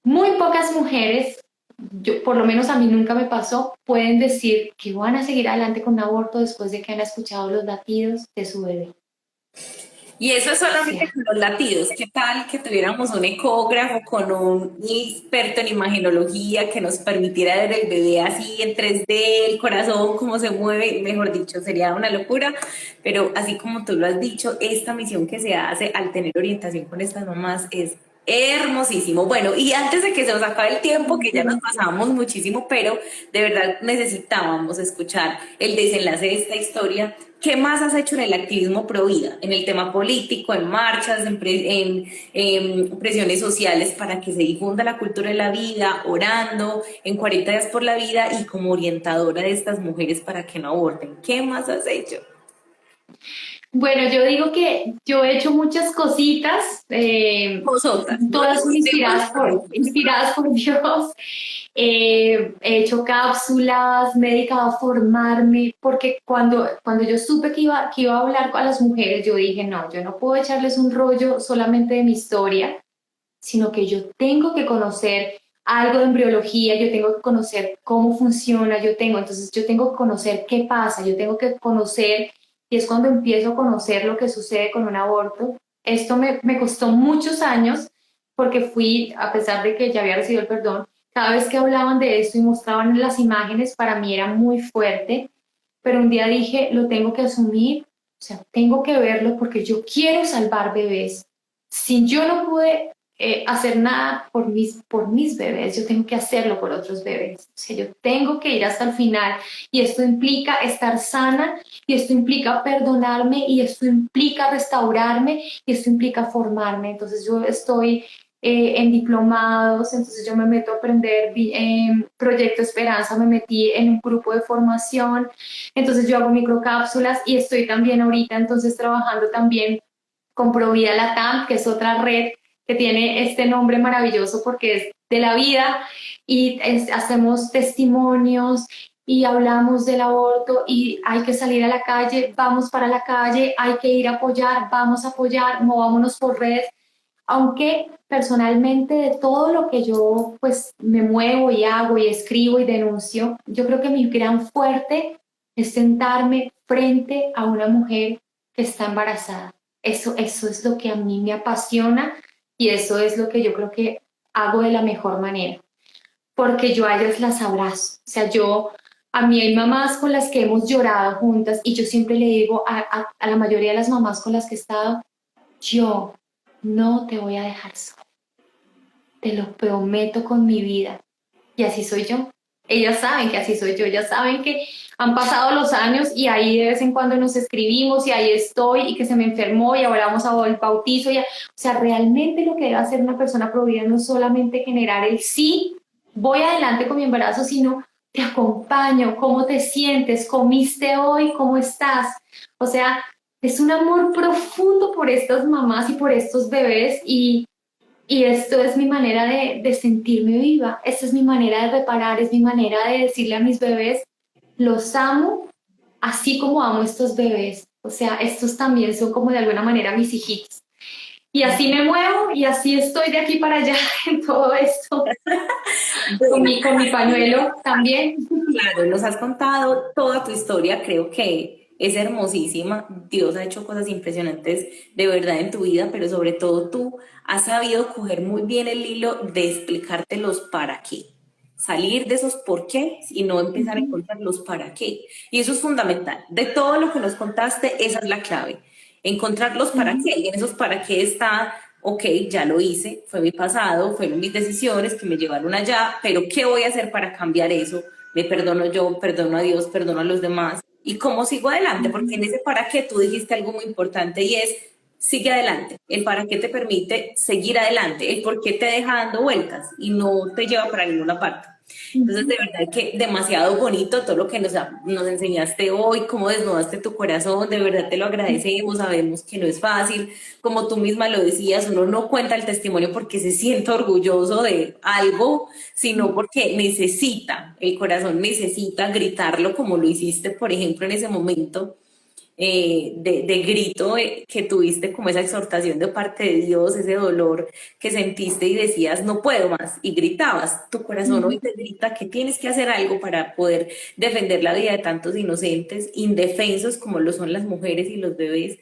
Muy pocas mujeres, por lo menos a mí nunca me pasó, pueden decir que van a seguir adelante con un aborto después de que han escuchado los latidos de su bebé. Y eso es O solamente sea, con los latidos. ¿Qué tal que tuviéramos un ecógrafo con un experto en imagenología que nos permitiera ver el bebé así en 3D, el corazón, cómo se mueve? Mejor dicho, sería una locura. Pero así como tú lo has dicho, esta misión que se hace al tener orientación con estas mamás es Hermosísimo. Bueno, y antes de que se nos acabe el tiempo, que ya nos pasamos muchísimo, pero de verdad necesitábamos escuchar el desenlace de esta historia. ¿Qué más has hecho en el activismo pro vida? En el tema político, en marchas, en presiones sociales para que se difunda la cultura de la vida, orando, en 40 días por la vida y como orientadora de estas mujeres para que no aborten. ¿Qué más has hecho? Bueno, yo digo que yo he hecho muchas cositas, Vosotras, no todas son nos inspiradas por Dios. He hecho cápsulas, me he dedicado a formarme, porque cuando yo supe que iba a hablar con las mujeres, yo dije, no, yo no puedo echarles un rollo solamente de mi historia, sino que yo tengo que conocer algo de embriología, yo tengo que conocer cómo funciona, entonces yo tengo que conocer qué pasa, yo tengo que conocer, y es cuando empiezo a conocer lo que sucede con un aborto. Esto me costó muchos años porque fui, a pesar de que ya había recibido el perdón, cada vez que hablaban de esto y mostraban las imágenes, para mí era muy fuerte, pero un día dije, lo tengo que asumir, o sea, tengo que verlo porque yo quiero salvar bebés. Si yo no pude hacer nada por mis bebés, yo tengo que hacerlo por otros bebés. O sea, yo tengo que ir hasta el final y esto implica estar sana y esto implica perdonarme y esto implica restaurarme y esto implica formarme. Entonces yo estoy en diplomados, entonces yo me meto a aprender en Proyecto Esperanza, me metí en un grupo de formación, entonces yo hago microcápsulas y estoy también ahorita entonces trabajando también con Provida Latam, que es otra red que tiene este nombre maravilloso porque es de la vida y hacemos testimonios y hablamos del aborto y hay que salir a la calle, vamos para la calle, hay que ir a apoyar, vamos a apoyar, movámonos por red, aunque personalmente de todo lo que yo pues me muevo y hago y escribo y denuncio, yo creo que mi gran fuerte es sentarme frente a una mujer que está embarazada. Eso es lo que a mí me apasiona y eso es lo que yo creo que hago de la mejor manera, porque yo a ellas las abrazo. O sea, a mí hay mamás con las que hemos llorado juntas y yo siempre le digo a la mayoría de las mamás con las que he estado, yo no te voy a dejar sola, te lo prometo con mi vida. Y así soy yo. Ellas saben que así soy yo, ellas saben que han pasado los años y ahí de vez en cuando nos escribimos y ahí estoy y que se me enfermó y ahora vamos a el bautizo. O sea, realmente lo que debe hacer una persona provida no es solamente generar el sí, voy adelante con mi embarazo, sino te acompaño, cómo te sientes, comiste hoy, cómo estás. O sea, es un amor profundo por estas mamás y por estos bebés y esto es mi manera de sentirme viva, esta es mi manera de reparar, es mi manera de decirle a mis bebés, los amo así como amo estos bebés. O sea, estos también son como de alguna manera mis hijitos. Y así me muevo y así estoy de aquí para allá en todo esto, Bueno, con mi pañuelo también. claro, nos has contado toda tu historia, creo que es hermosísima. Dios ha hecho cosas impresionantes de verdad en tu vida, pero sobre todo tú has sabido coger muy bien el hilo de explicarte los para qué. Salir de esos por qué y no empezar a encontrar los para qué. Y eso es fundamental. De todo lo que nos contaste, esa es la clave. Encontrar los para qué. Y en esos para qué está, ok, ya lo hice, fue mi pasado, fueron mis decisiones que me llevaron allá, pero ¿qué voy a hacer para cambiar eso? Me perdono yo, perdono a Dios, perdono a los demás. ¿Y cómo sigo adelante? Porque en ese para qué tú dijiste algo muy importante y es, sigue adelante. El para qué te permite seguir adelante. El por qué te deja dando vueltas y no te lleva para ninguna parte. Entonces, de verdad que demasiado bonito todo lo que nos enseñaste hoy, cómo desnudaste tu corazón, de verdad te lo agradecemos, sabemos que no es fácil, como tú misma lo decías, uno no cuenta el testimonio porque se siente orgulloso de algo, sino porque necesita, el corazón necesita gritarlo como lo hiciste, por ejemplo, en ese momento de grito que tuviste, como esa exhortación de parte de Dios, ese dolor que sentiste y decías, no puedo más, y gritabas, tu corazón hoy te grita que tienes que hacer algo para poder defender la vida de tantos inocentes, indefensos como lo son las mujeres y los bebés,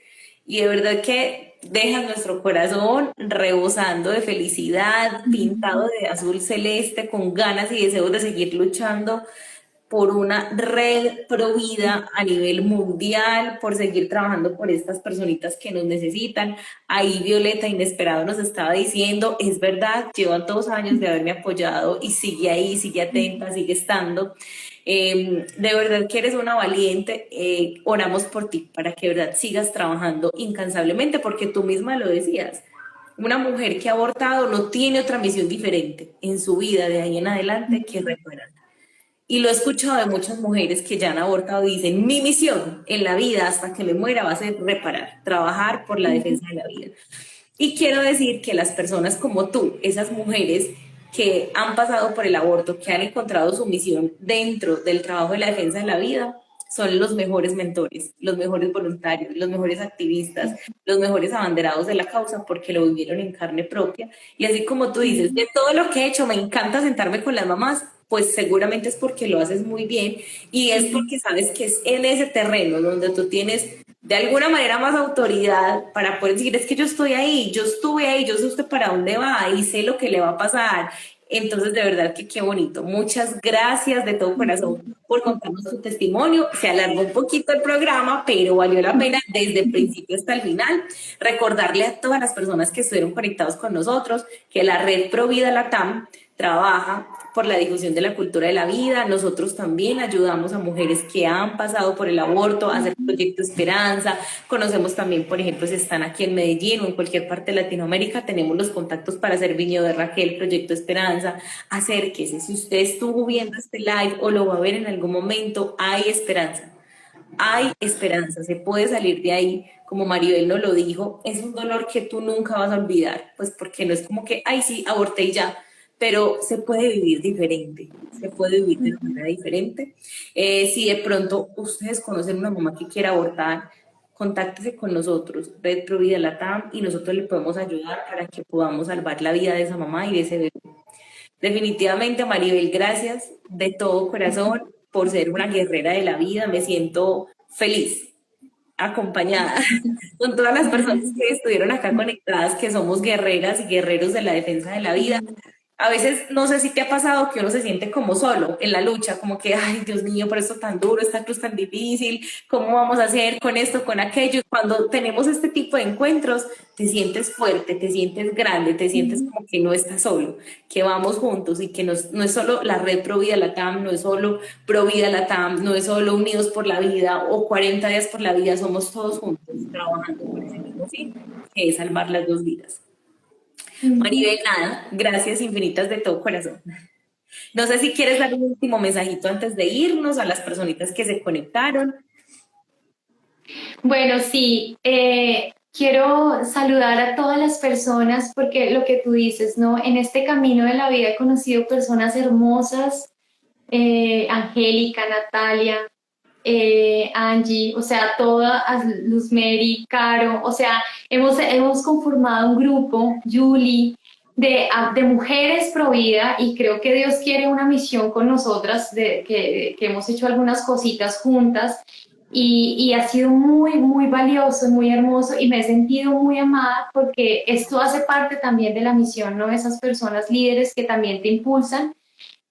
y de verdad que dejas nuestro corazón rebosando de felicidad, pintado de azul celeste, con ganas y deseos de seguir luchando por una red pro vida a nivel mundial, por seguir trabajando por estas personitas que nos necesitan. Ahí Violeta Inesperado nos estaba diciendo, es verdad, llevan 2 años de haberme apoyado y sigue ahí, sigue atenta, sigue estando. De verdad que eres una valiente, oramos por ti para que de verdad sigas trabajando incansablemente, porque tú misma lo decías. Una mujer que ha abortado no tiene otra misión diferente en su vida de ahí en adelante que reparar. Y lo he escuchado de muchas mujeres que ya han abortado y dicen, mi misión en la vida hasta que me muera va a ser reparar, trabajar por la defensa de la vida. Y quiero decir que las personas como tú, esas mujeres que han pasado por el aborto, que han encontrado su misión dentro del trabajo de la defensa de la vida, son los mejores mentores, los mejores voluntarios, los mejores activistas, los mejores abanderados de la causa porque lo vivieron en carne propia. Y así como tú dices, de todo lo que he hecho, me encanta sentarme con las mamás, pues seguramente es porque lo haces muy bien y es porque sabes que es en ese terreno donde tú tienes de alguna manera más autoridad para poder decir, es que yo estoy ahí, yo estuve ahí, yo sé usted para dónde va y sé lo que le va a pasar. Entonces, de verdad que qué bonito. Muchas gracias de todo corazón por contarnos tu testimonio. Se alargó un poquito el programa, pero valió la pena desde el principio hasta el final. Recordarle a todas las personas que estuvieron conectados con nosotros que la Red Provida Latam trabaja por la difusión de la cultura de la vida. Nosotros también ayudamos a mujeres que han pasado por el aborto a hacer Proyecto Esperanza. Conocemos también, por ejemplo, si están aquí en Medellín o en cualquier parte de Latinoamérica, tenemos los contactos para hacer Viñedo de Raquel, Proyecto Esperanza. Acérquese. Si usted estuvo viendo este live o lo va a ver en algún momento, hay esperanza. Hay esperanza, se puede salir de ahí, como Maribel nos lo dijo, es un dolor que tú nunca vas a olvidar, pues porque no es como que, ay, sí, aborté y ya, pero se puede vivir diferente, se puede vivir de una manera diferente. Si de pronto ustedes conocen una mamá que quiera abortar, contáctese con nosotros, Red Pro Vida Latam, y nosotros le podemos ayudar para que podamos salvar la vida de esa mamá y de ese bebé. Definitivamente, Maribel, gracias de todo corazón por ser una guerrera de la vida. Me siento feliz, acompañada con todas las personas que estuvieron acá conectadas, que somos guerreras y guerreros de la defensa de la vida. A veces, no sé si te ha pasado que uno se siente como solo en la lucha, como que, ay, Dios mío, por esto tan duro, esta cruz tan difícil, ¿cómo vamos a hacer con esto, con aquello? Cuando tenemos este tipo de encuentros, te sientes fuerte, te sientes grande, te sientes como que no estás solo, que vamos juntos y que no es solo la Red Pro Vida Latam, no es solo Pro Vida Latam, no es solo Unidos por la Vida o 40 días por la vida, somos todos juntos trabajando por ese mismo fin, que es salvar las dos vidas. Maribel, nada, gracias infinitas de todo corazón. No sé si quieres dar un último mensajito antes de irnos a las personitas que se conectaron. Bueno, sí, quiero saludar a todas las personas porque lo que tú dices, ¿no? En este camino de la vida he conocido personas hermosas, Angélica, Natalia, Angie, o sea, toda, Luzmeri, Caro, o sea, hemos conformado un grupo, Julie, de mujeres pro vida y creo que Dios quiere una misión con nosotras, que hemos hecho algunas cositas juntas y ha sido muy, muy valioso, muy hermoso y me he sentido muy amada porque esto hace parte también de la misión, ¿no? Esas personas líderes que también te impulsan.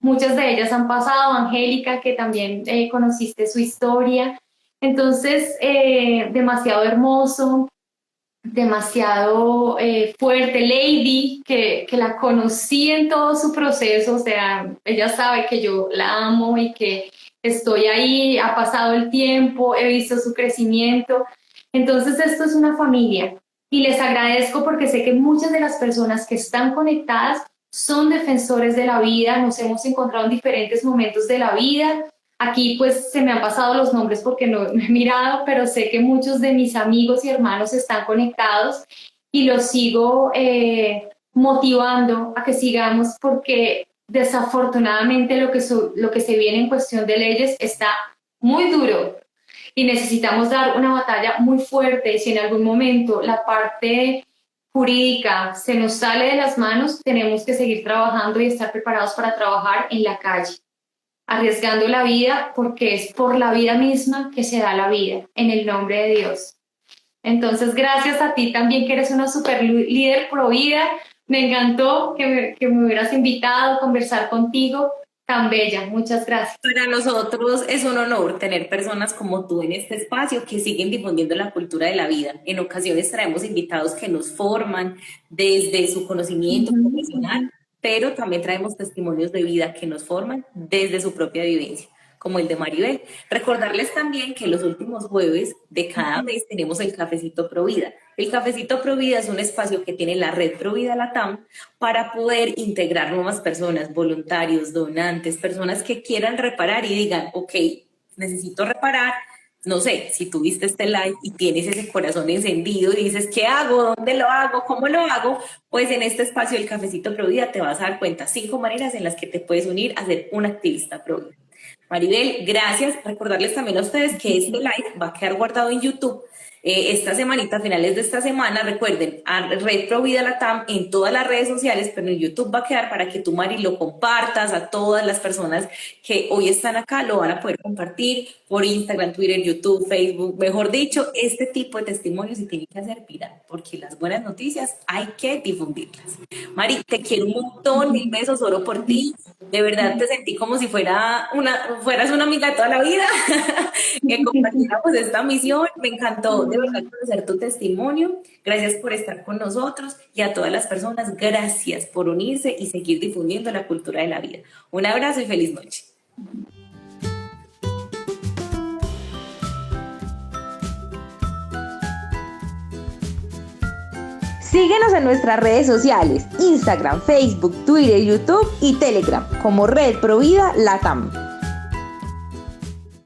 Muchas de ellas han pasado, Angélica, que también conociste su historia. Entonces, demasiado hermoso, demasiado fuerte. Lady, que la conocí en todo su proceso, o sea, ella sabe que yo la amo y que estoy ahí, ha pasado el tiempo, he visto su crecimiento. Entonces, esto es una familia. Y les agradezco porque sé que muchas de las personas que están conectadas son defensores de la vida, nos hemos encontrado en diferentes momentos de la vida. Aquí pues se me han pasado los nombres porque no he mirado, pero sé que muchos de mis amigos y hermanos están conectados y los sigo motivando a que sigamos porque desafortunadamente lo que se viene en cuestión de leyes está muy duro y necesitamos dar una batalla muy fuerte. Si en algún momento la parte jurídica se nos sale de las manos, tenemos que seguir trabajando y estar preparados para trabajar en la calle, arriesgando la vida porque es por la vida misma que se da la vida, en el nombre de Dios. Entonces, gracias a ti también que eres una super líder pro vida. Me encantó que me hubieras invitado a conversar contigo. tan bella. Muchas gracias. Para nosotros es un honor tener personas como tú en este espacio que siguen difundiendo la cultura de la vida. En ocasiones traemos invitados que nos forman desde su conocimiento profesional, pero también traemos testimonios de vida que nos forman desde su propia vivencia, como el de Maribel. Recordarles también que los últimos jueves de cada mes tenemos el Cafecito Provida. El Cafecito Provida es un espacio que tiene la red Provida Latam para poder integrar nuevas personas, voluntarios, donantes, personas que quieran reparar y digan, ok, necesito reparar. No sé, si tuviste este live y tienes ese corazón encendido y dices, ¿qué hago? ¿Dónde lo hago? ¿Cómo lo hago? Pues en este espacio del Cafecito Provida te vas a dar cuenta 5 maneras en las que te puedes unir a ser un activista Provida. Maribel, gracias. Recordarles también a ustedes que este live va a quedar guardado en YouTube esta semanita, a finales de esta semana. Recuerden, a Red Provida Latam en todas las redes sociales, pero en YouTube va a quedar para que tú, Mari, lo compartas a todas las personas que hoy están acá, lo van a poder compartir por Instagram, Twitter, YouTube, Facebook. Mejor dicho, este tipo de testimonios se tienen que hacer viral, porque las buenas noticias hay que difundirlas. Mari, te quiero un montón, mil besos, oro por ti. De verdad te sentí como si fueras una amiga de toda la vida, que compartiéramos esta misión. Me encantó de verdad conocer tu testimonio. Gracias por estar con nosotros y a todas las personas, gracias por unirse y seguir difundiendo la cultura de la vida. Un abrazo y feliz noche. Síguenos en nuestras redes sociales, Instagram, Facebook, Twitter, YouTube y Telegram como Red Provida Latam.